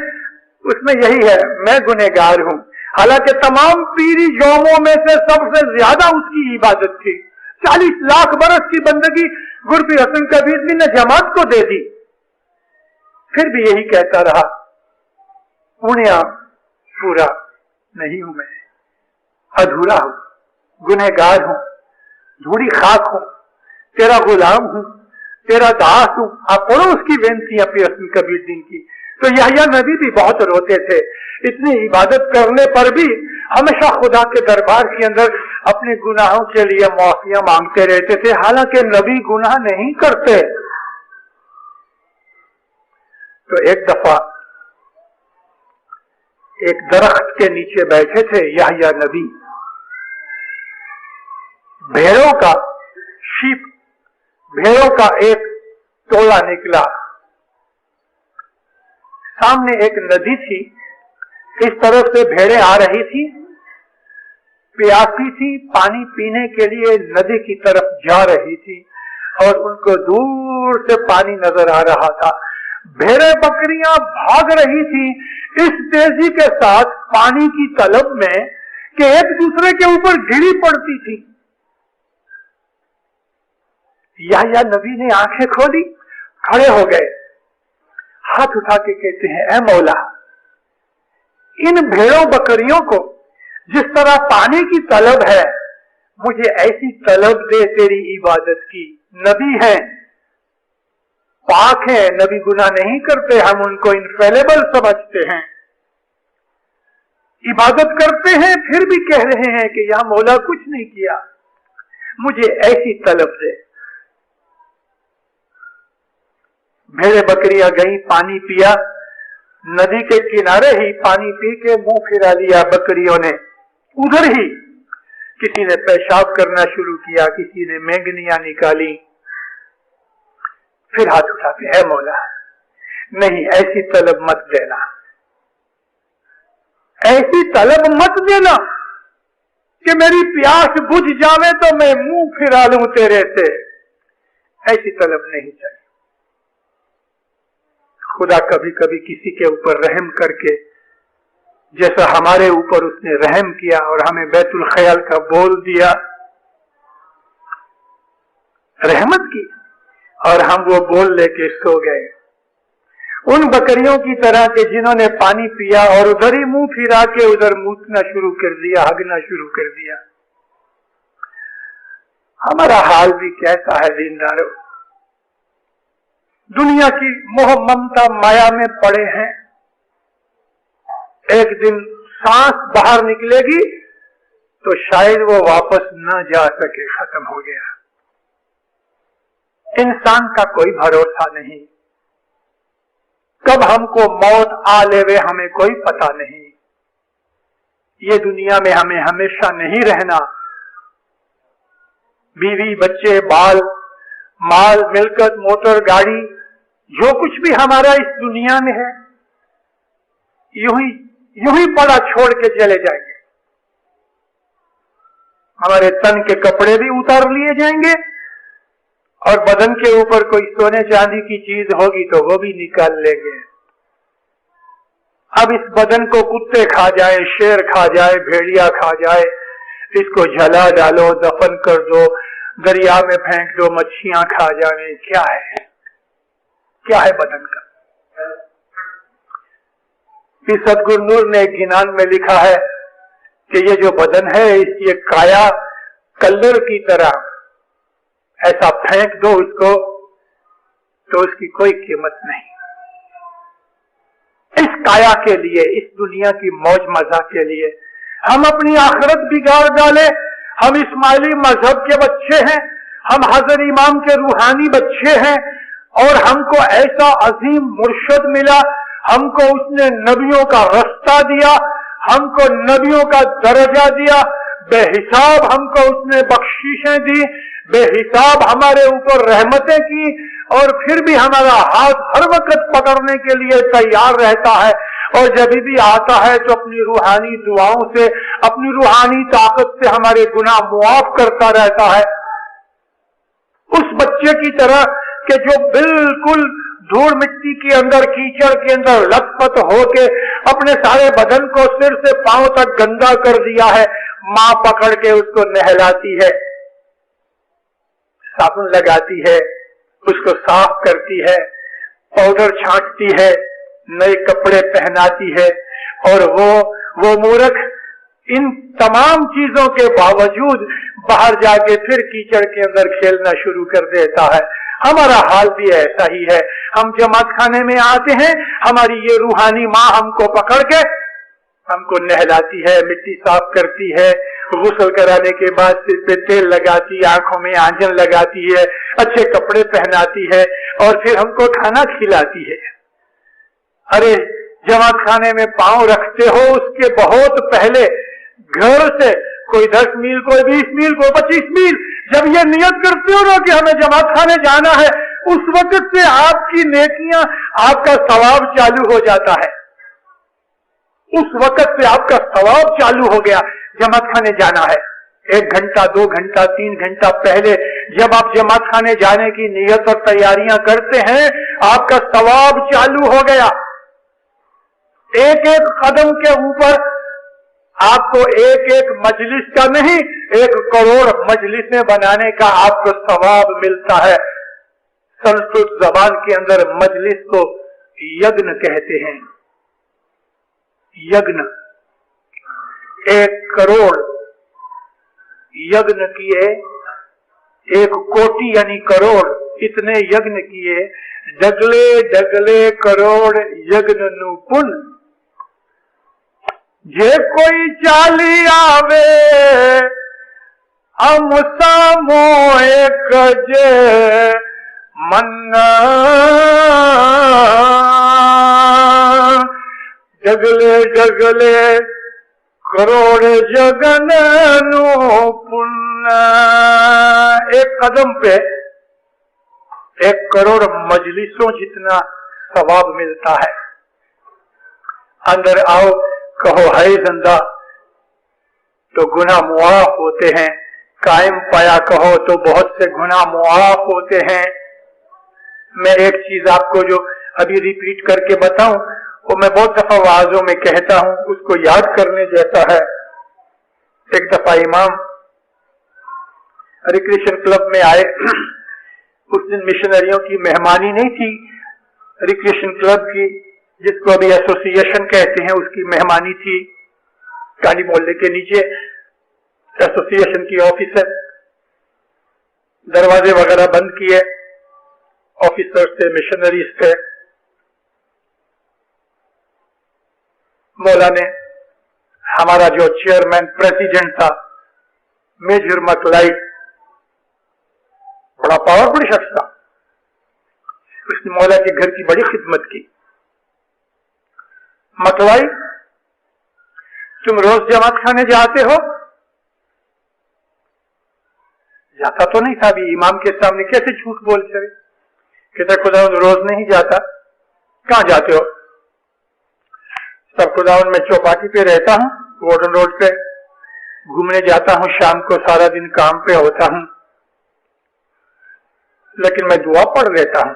उसमें यही है, मैं गुनहगार हूं। हालांकि तमाम पीरी यौमों में से सबसे ज्यादा उसकी इबादत थी। 40 लाख बरस की बंदगी गुरपीर हसन कबीर दीन ने जमात को दे दी, फिर भी यही कहता रहा, पुण्या पूरा नहीं हूं, मैं अधूरा हूं, गुनहगार हूं, धूड़ी खाक हूं, तेरा गुलाम हूं, तेरा दास हूं। आप पढ़ो उसकी बेनतियां पीर हसन कबीर दीन की। तो याह्या नबी भी बहुत रोते थे। इतनी इबादत करने पर भी हमेशा खुदा के दरबार के अंदर अपने गुनाहों के लिए माफिया मांगते रहते थे, हालांकि नबी गुनाह नहीं करते। तो एक दफा एक दरख्त के नीचे बैठे थे याह्या नबी। भेड़ों का एक टोला निकला। सामने एक नदी थी, इस तरफ से भेड़ें आ रही थी, प्यासी थी, पानी पीने के लिए नदी की तरफ जा रही थी और उनको दूर से पानी नजर आ रहा था। भेड़ें बकरियां भाग रही थी इस तेजी के साथ पानी की तलब में कि एक दूसरे के ऊपर गिरी पड़ती थी। याह्या नबी ने आंखें खोली, खड़े हो गए, हाथ उठा के कहते हैं, ऐ मौला, इन भेड़ों बकरियों को जिस तरह पानी की तलब है, मुझे ऐसी तलब दे तेरी इबादत की। नबी है, पाक है, नबी गुनाह नहीं करते, हम उनको इनफेलेबल समझते हैं, इबादत करते हैं, फिर भी कह रहे हैं कि या मौला कुछ नहीं किया, मुझे ऐसी तलब दे। भेड़े बकरियां गई, पानी पिया, नदी के किनारे ही पानी पी के मुंह फिरा लिया बकरियों ने। उधर ही किसी ने पेशाब करना शुरू किया, किसी ने मेंगनियां निकाली। फिर हाथ उठाते, है मौला, नहीं ऐसी तलब मत देना, ऐसी तलब मत देना कि मेरी प्यास बुझ जावे तो मैं मुंह फिरा लूं तेरे से। ऐसी तलब नहीं चाहिए। खुदा कभी कभी किसी के ऊपर रहम करके, जैसा हमारे ऊपर उसने रहम किया और हमें बैतुल ख्याल का बोल दिया, रहमत की, और हम वो बोल लेके सो गए। उन बकरियों की तरह के जिन्होंने पानी पिया और उधर ही मुंह फिरा के उधर मूतना शुरू कर दिया, हगना शुरू कर दिया। हमारा हाल भी कैसा है दीनदारों, दुनिया की मोह ममता माया में पड़े हैं। एक दिन सांस बाहर निकलेगी तो शायद वो वापस न जा सके, खत्म हो गया। इंसान का कोई भरोसा नहीं, कब हमको मौत आ लेवे हमें कोई पता नहीं। ये दुनिया में हमें हमेशा नहीं रहना। बीवी, बच्चे, बाल, माल, मिलकत, मोटर, गाड़ी, जो कुछ भी हमारा इस दुनिया में है, यूं ही पड़ा छोड़ के चले जाएंगे। हमारे तन के कपड़े भी उतार लिए जाएंगे और बदन के ऊपर कोई सोने चांदी की चीज होगी तो वो भी निकाल लेंगे। अब इस बदन को कुत्ते खा जाए, शेर खा जाए, भेड़िया खा जाए, इसको जला डालो, दफन कर दो, दरिया में फेंक दो, मच्छियां खा जाए, क्या है, क्या है बदन का। फिर सदगुरु नूर ने गिनान में लिखा है कि ये जो बदन है, ये काया कल्लर की तरह, ऐसा फेंक दो उसको तो उसकी कोई कीमत नहीं। इस काया के लिए, इस दुनिया की मौज मजा के लिए हम अपनी आखिरत बिगाड़ डाले, हम इस्माइली मजहब के बच्चे हैं, हम हजरत इमाम के रूहानी बच्चे हैं, और हमको ऐसा अजीम मुर्शद मिला, हमको उसने नबियों का रास्ता दिया, हमको नबियों का दर्जा दिया, बेहिसाब हमको उसने बख्शीशें दी, बेहिसाब हमारे ऊपर रहमतें की, और फिर भी हमारा हाथ हर वक्त पकड़ने के लिए तैयार रहता है, और जब भी आता है तो अपनी रूहानी दुआओं से, अपनी रूहानी ताकत से हमारे गुनाह मुआफ करता रहता है। उस बच्चे की तरह कि जो बिल्कुल धूल मिट्टी के अंदर, कीचड़ के अंदर लथपथ होके अपने सारे बदन को सिर से पांव तक गंदा कर दिया है, मां पकड़ के उसको नहलाती है, साबुन लगाती है, उसको साफ करती है, पाउडर छांटती है, नए कपड़े पहनाती है, और वो मूर्ख इन तमाम चीजों के बावजूद बाहर जाके फिर कीचड़ के अंदर खेलना शुरू कर देता है। हमारा हाल भी ऐसा ही है। हम जमात खाने में आते हैं, हमारी ये रूहानी माँ हमको पकड़ के हमको नहलाती है, मिट्टी साफ करती है, गुस्ल कराने के बाद सिर पे तेल लगाती है, आंखों में आंजन लगाती है, अच्छे कपड़े पहनाती है, और फिर हमको खाना खिलाती है। अरे जमात खाने में पांव रखते हो, उसके बहुत पहले घर से कोई 10 मील, कोई 20 मील, कोई 25 मील, जब ये नियत करते हो ना कि हमें जमात खाने जाना है, उस वक्त से आपकी नेकियां, आपका सवाब चालू हो जाता है। उस वक्त से आपका सवाब चालू हो गया, जमात खाने जाना है। 1 घंटा, 2 घंटा, 3 घंटा पहले जब आप जमात खाने जाने की नियत और तैयारियां करते हैं, आपका सवाब चालू हो गया। एक एक कदम के ऊपर आपको एक एक मजलिस का नहीं, 1 करोड़ मजलिसें बनाने का आपको सवाब मिलता है। संस्कृत जबान के अंदर मजलिस को यज्ञ कहते हैं। यज्ञ, 1 करोड़ यज्ञ किए, 1 कोटि यानी करोड़, इतने यज्ञ किए, डगले डगले करोड़ यज्ञ नुपुन, जे कोई चाली आवे हम सामो एक जे मन्ना, डगले डगले करोड़ जगन नु पुण्य। 1 कदम पे 1 करोड़ मजलिसों जितना सवाब मिलता है। अंदर आओ, कहो है जिंदा तो गुनाह मुआफ होते हैं, कायम पाया कहो तो बहुत से गुनाह मुआफ होते हैं। मैं एक चीज आपको जो अभी रिपीट करके बताऊं, वो मैं बहुत दफा वाज़ों में कहता हूं, उसको याद करने जैसा है। एक दफा इमाम हरे कृष्ण क्लब में आए, उस दिन मिशनरियों की मेहमानी नहीं थी, हरे कृष्ण क्लब की, जिसको अभी एसोसिएशन कहते हैं, उसकी मेहमानी थी। काली मोहल्ले के नीचे एसोसिएशन की ऑफिस है, दरवाजे वगैरह बंद किए, ऑफिसर से, मिशनरीज थे। मौला ने, हमारा जो चेयरमैन प्रेसिडेंट था, मेजर मकलाई, बड़ा पावरफुल शख्स था, उसने मौला के घर की बड़ी खिदमत की। मकलाई, तुम रोज जमात खाने जाते हो? जाता तो नहीं था, अभी इमाम के सामने कैसे झूठ बोल चले। कहता खुदा रोज नहीं जाता। कहां जाते हो? सब खुदावन में चौपाटी पे रहता हूं, वार्डन रोड पे घूमने जाता हूं, शाम को सारा दिन काम पे होता हूं, लेकिन मैं दुआ पढ़ लेता हूं।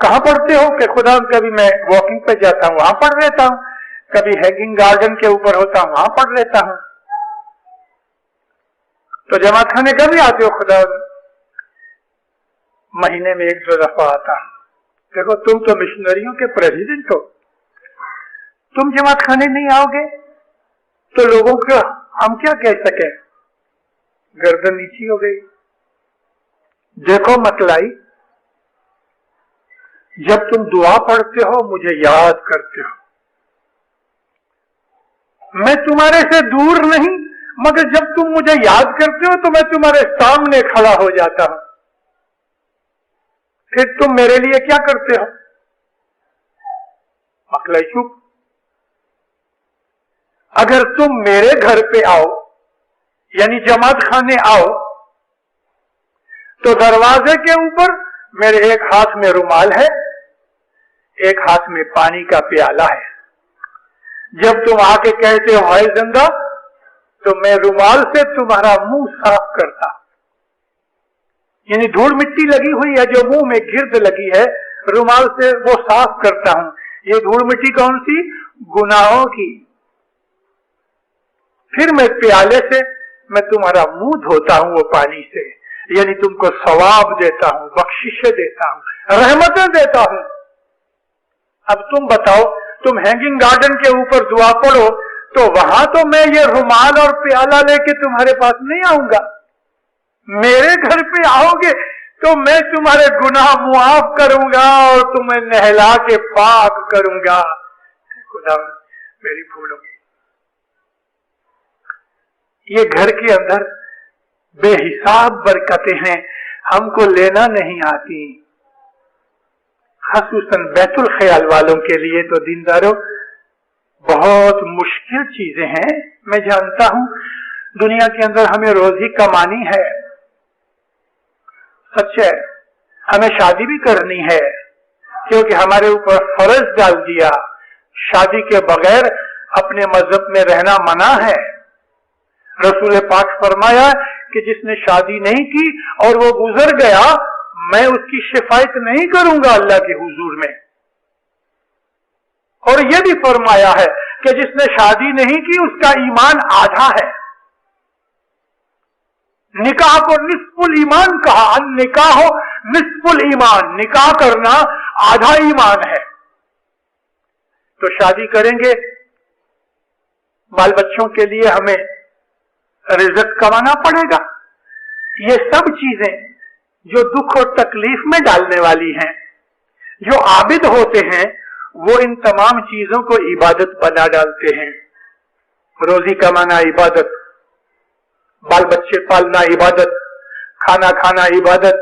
कहां पढ़ते हो? कि खुदा कभी मैं वॉकिंग पे जाता हूं, वहां पढ़ लेता हूं, कभी हैंगिंग गार्डन के ऊपर होता हूं, वहां पढ़ लेता हूं। तो जमात खाने कभी आते हो? खुदा महीने में 1-2 दफा आता हूं। देखो तुम तो मिशनरियों के प्रेसिडेंट हो, तुम जमात खाने नहीं आओगे तो लोगों को हम क्या कह सके? गर्दन नीची हो गई। देखो मतलाई, जब तुम दुआ पढ़ते हो मुझे याद करते हो, मैं तुम्हारे से दूर नहीं, मगर जब तुम मुझे याद करते हो तो मैं तुम्हारे सामने खड़ा हो जाता हूं। फिर तुम मेरे लिए क्या करते हो? मकला चुप। अगर तुम मेरे घर पे आओ, यानी जमात खाने आओ, तो दरवाजे के ऊपर मेरे एक हाथ में रुमाल है, एक हाथ में पानी का प्याला है। जब तुम आके कहते हो हाय जिंदा, तो मैं रुमाल से तुम्हारा मुंह साफ करता, यानी धूल मिट्टी लगी हुई है जो मुंह में गिर्द लगी है, रुमाल से वो साफ करता हूं। ये धूल मिट्टी कौन सी? गुनाहों की। फिर मैं प्याले से मैं तुम्हारा मुंह धोता हूं वो पानी से, यानी तुमको सवाब देता हूं, बख्शिशें देता हूं, रहमतें देता हूं। अब तुम बताओ, तुम हैंगिंग गार्डन के ऊपर दुआ पढ़ो तो वहां तो मैं ये रुमाल और प्याला लेके तुम्हारे पास नहीं आऊंगा। मेरे घर पे आओगे तो मैं तुम्हारे गुनाह मुआफ करूंगा और तुम्हें नहला के पाक करूंगा। खुदा मेरी भूल होगी। ये घर के अंदर बेहिसाब बरकतें हैं, हमको लेना नहीं आती। खासूसन बैतुल ख्याल वालों के लिए तो दीनदारों बहुत मुश्किल चीजें हैं। मैं जानता हूं दुनिया के अंदर हमें रोजी कमानी है, सच है, हमें शादी भी करनी है क्योंकि हमारे ऊपर फर्ज डाल दिया, शादी के बगैर अपने मजहब में रहना मना है। रसूल पाक फरमाया कि जिसने शादी नहीं की और वो गुजर गया, मैं उसकी शिफायत नहीं करूंगा अल्लाह के हुजूर में। और ये भी फरमाया है कि जिसने शादी नहीं की उसका ईमान आधा है। निकाह को निस्फुल ईमान कहा, निकाह निस्फुल ईमान, निकाह करना आधा ईमान है। तो शादी करेंगे, बाल बच्चों के लिए हमें रिज़्क कमाना पड़ेगा। ये सब चीजें जो दुख और तकलीफ में डालने वाली हैं, जो आबिद होते हैं वो इन तमाम चीजों को इबादत बना डालते हैं। रोजी कमाना इबादत, बाल बच्चे पालना इबादत, खाना खाना इबादत,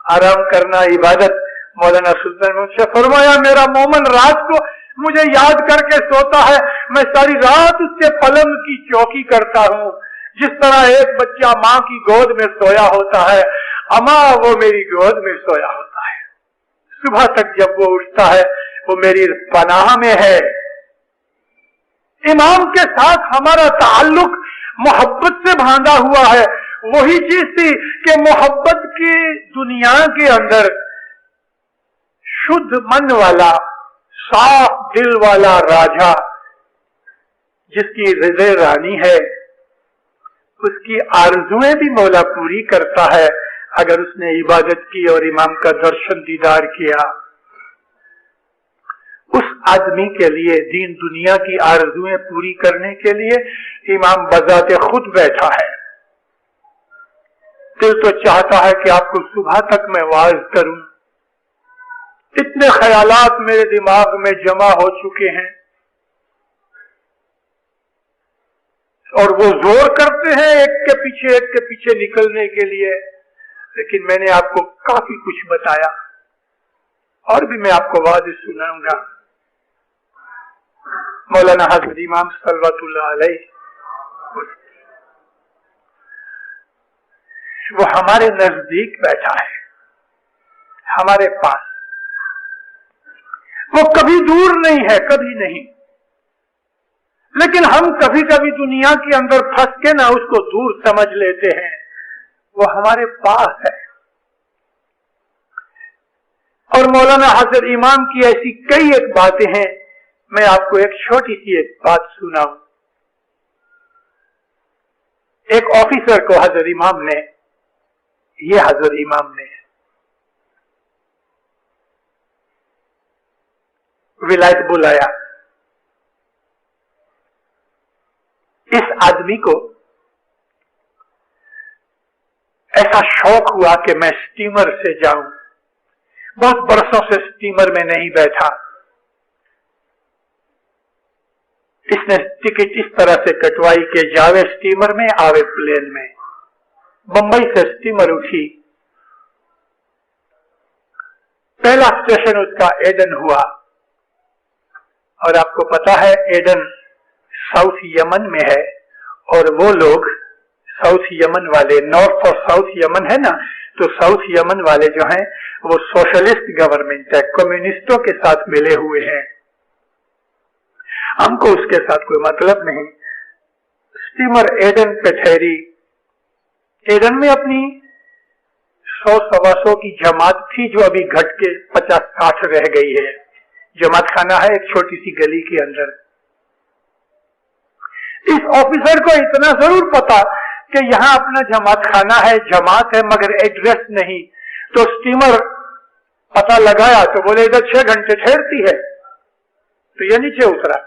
आराम करना इबादत। मौलाना सुल्तान से फरमाया, मेरा मोमन रात को मुझे याद करके सोता है, मैं सारी रात उसके पलंग की चौकी करता हूं। जिस तरह एक बच्चा मां की गोद में सोया होता है, अम्मा वो मेरी गोद में सोया होता है। सुबह तक जब वो उठता है वो मेरी पनाह में है। इमाम के साथ हमारा ताल्लुक मोहब्बत से बांधा हुआ है। वही चीज थी कि मोहब्बत की दुनिया के अंदर शुद्ध मन वाला, साफ दिल वाला राजा जिसकी रिज़े रानी है, उसकी आरज़ुएं भी मौला पूरी करता है अगर उसने इबादत की और इमाम का दर्शन दीदार किया। उस आदमी के लिए दीन दुनिया की आरज़ुएं पूरी करने के लिए इमाम बजाते खुद बैठा है। दिल तो चाहता है कि आपको सुबह तक मैं वाज करूं, इतने ख्यालात मेरे दिमाग में जमा हो चुके हैं और वो जोर करते हैं एक के पीछे निकलने के लिए, लेकिन मैंने आपको काफी कुछ बताया और भी मैं आपको वाज़ सुनाऊंगा। मौलाना हज़रत इमाम सल्लल्लाहु अलैहि वो हमारे नजदीक बैठा है, हमारे पास। वो कभी दूर नहीं है, कभी नहीं, लेकिन हम कभी कभी दुनिया के अंदर फंस के ना उसको दूर समझ लेते हैं। वो हमारे पास है। और मौलाना हज़रत इमाम की ऐसी कई एक बातें हैं। मैं आपको एक छोटी सी एक बात सुनाऊं। एक ऑफिसर को हज़रत इमाम ने विलायत बुलाया। इस आदमी को ऐसा शौक हुआ कि मैं स्टीमर से जाऊं। बहुत बरसों से स्टीमर में नहीं बैठा। इसने टिकट इस तरह से कटवाई कि जावे स्टीमर में, आवे प्लेन में। बंबई से स्टीमर उठी, पहला स्टेशन उसका एडन हुआ। और आपको पता है एडन साउथ यमन में है, और वो लोग साउथ यमन वाले, नॉर्थ और साउथ यमन है ना, तो साउथ यमन वाले जो हैं वो सोशलिस्ट गवर्नमेंट है, कम्युनिस्टों के साथ मिले हुए हैं। हमको उसके साथ कोई मतलब नहीं। स्टीमर एडन पे ठहरी। एडन में अपनी 100-125 की जमात थी, जो अभी घट के 50-60 रह गई है। जमात खाना है एक छोटी सी गली के अंदर। इस ऑफिसर को इतना जरूर पता कि यहां अपना जमात खाना है, जमात है, मगर एड्रेस नहीं। तो स्टीमर पता लगाया तो बोले इधर 6 घंटे ठहरती है, तो ये नीचे उतरा।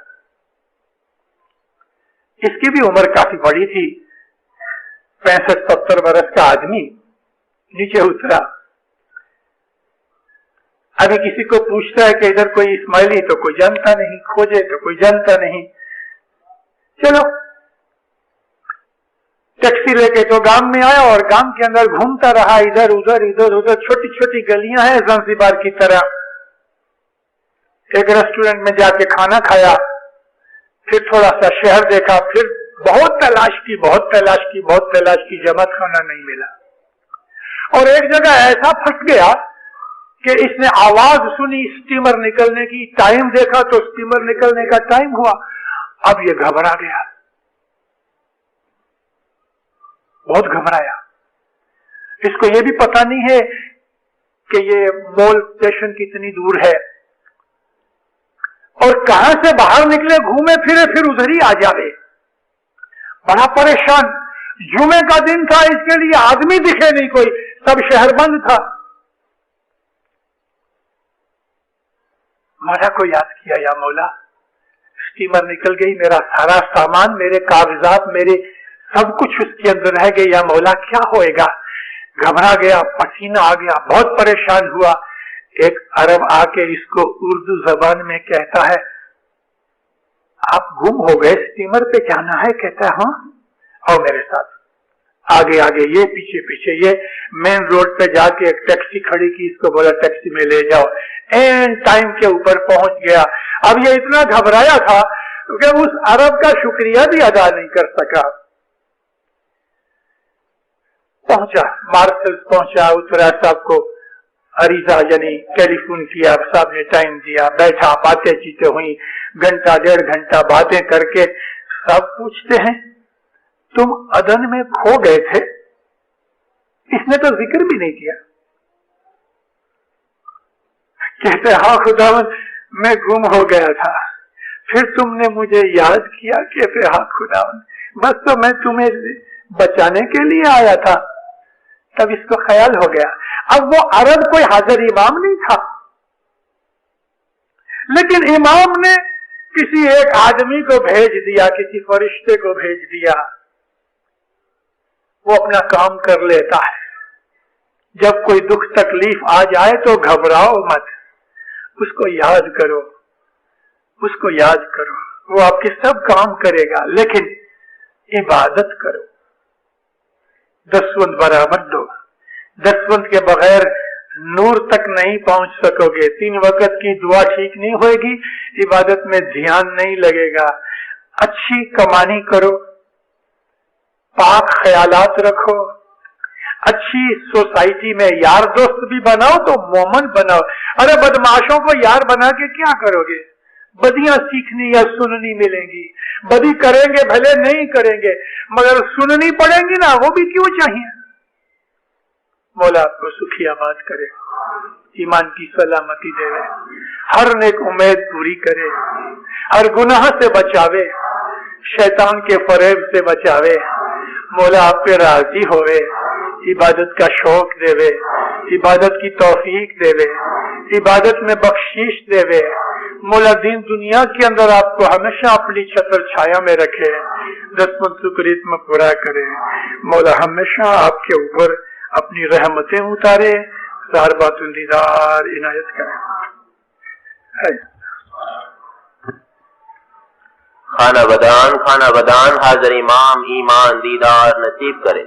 इसकी भी उम्र काफी बड़ी थी, 65-70 वर्ष का आदमी नीचे उतरा। अभी किसी को पूछता है कि इधर कोई इस्माइली, तो कोई जानता नहीं, खोजे तो कोई जानता नहीं। चलो टैक्सी लेके तो गांव में आया, और गांव के अंदर घूमता रहा, इधर उधर छोटी छोटी गलियां हैं ज़ांज़ीबार की तरह। एक रेस्टोरेंट में जाके खाना खाया, फिर थोड़ा सा शहर देखा, फिर बहुत तलाश की, जमात खाना नहीं मिला। और एक जगह ऐसा फंस गया कि इसने आवाज सुनी स्टीमर निकलने की, टाइम देखा तो स्टीमर निकलने का टाइम हुआ। अब ये घबरा गया, बहुत घबराया। इसको ये भी पता नहीं है कि ये मॉल स्टेशन कितनी दूर है, और कहां से बाहर निकले, घूमे फिरे, फिर उधर ही आ जावे। बड़ा परेशान। जुमे का दिन था, इसके लिए आदमी दिखे नहीं कोई, सब शहर बंद था। मौला को याद किया, या मौला स्टीमर निकल गई, मेरा सारा सामान, मेरे कागजात, मेरे सब कुछ उसके अंदर रह गए, या मौला क्या होएगा। घबरा गया, पसीना आ गया, बहुत परेशान हुआ। एक अरब आके इसको उर्दू जबान में कहता है, आप गुम हो गए, स्टीमर पे जाना है। कहता है हाँ, आओ मेरे साथ। आगे आगे ये, पीछे पीछे ये। मेन रोड पे जाके एक टैक्सी खड़ी की, इसको बोला टैक्सी में ले जाओ। एंड टाइम के ऊपर पहुंच गया। अब ये इतना घबराया था कि उस अरब का शुक्रिया भी अदा नहीं कर सका। पहुंचा, मार्शल पहुंचा, उतरा, साहब को अरीजा यानी टेलीफोन किया, साहब ने टाइम दिया, बैठा, बातें चीतें हुई, घंटा 1.5 घंटा बातें करके सब पूछते हैं तुम अदन में खो गए थे? इसने तो जिक्र भी नहीं किया। कहते हाँ खुदावन, मैं गुम हो गया था, फिर तुमने मुझे याद किया। कहते हाँ खुदावन, बस तो मैं तुम्हें बचाने के लिए आया था। तब इसको ख्याल हो गया। अब वो अरब कोई हाजिर इमाम नहीं था, लेकिन इमाम ने किसी एक आदमी को भेज दिया, किसी फरिश्ते को भेज दिया, वो अपना काम कर लेता है। जब कोई दुख तकलीफ आ जाए तो घबराओ मत, उसको याद करो, उसको याद करो, वो आपके सब काम करेगा, लेकिन इबादत करो। दसवंत बराबर दो। दसवंत के बगैर नूर तक नहीं पहुंच सकोगे। 3 वक्त की दुआ ठीक नहीं होगी, इबादत में ध्यान नहीं लगेगा। अच्छी कमानी करो, पाक ख्यालात रखो, अच्छी सोसाइटी में यार दोस्त भी बनाओ तो मोमन बनाओ। अरे बदमाशों को यार बना के क्या करोगे? बदियां सीखनी या सुननी मिलेंगी। बदी करेंगे भले नहीं करेंगे, मगर सुननी पड़ेंगी ना, वो भी क्यों चाहिए। मौला आपको सुखी आबाद करे, ईमान की सलामती देवे, हर नेक उम्मीद पूरी करे, हर गुनाह से बचावे, शैतान के फरेब से बचावे। मौला आप पे राजी होवे, इबादत का शौक देवे, इबादत की तौफीक देवे, इबादत में बख्शीश देवे। मौला दीन दुनिया के अंदर आपको हमेशा अपनी छत्र छाया में रखे, दसवंत सुकरीत में पूरा करे। मौला हमेशा आपके ऊपर अपनी रहमतें उतारे, सार बातुन दीदार इनायत करे। खाना बदान हाज़िर इमाम ईमान दीदार नसीब करे।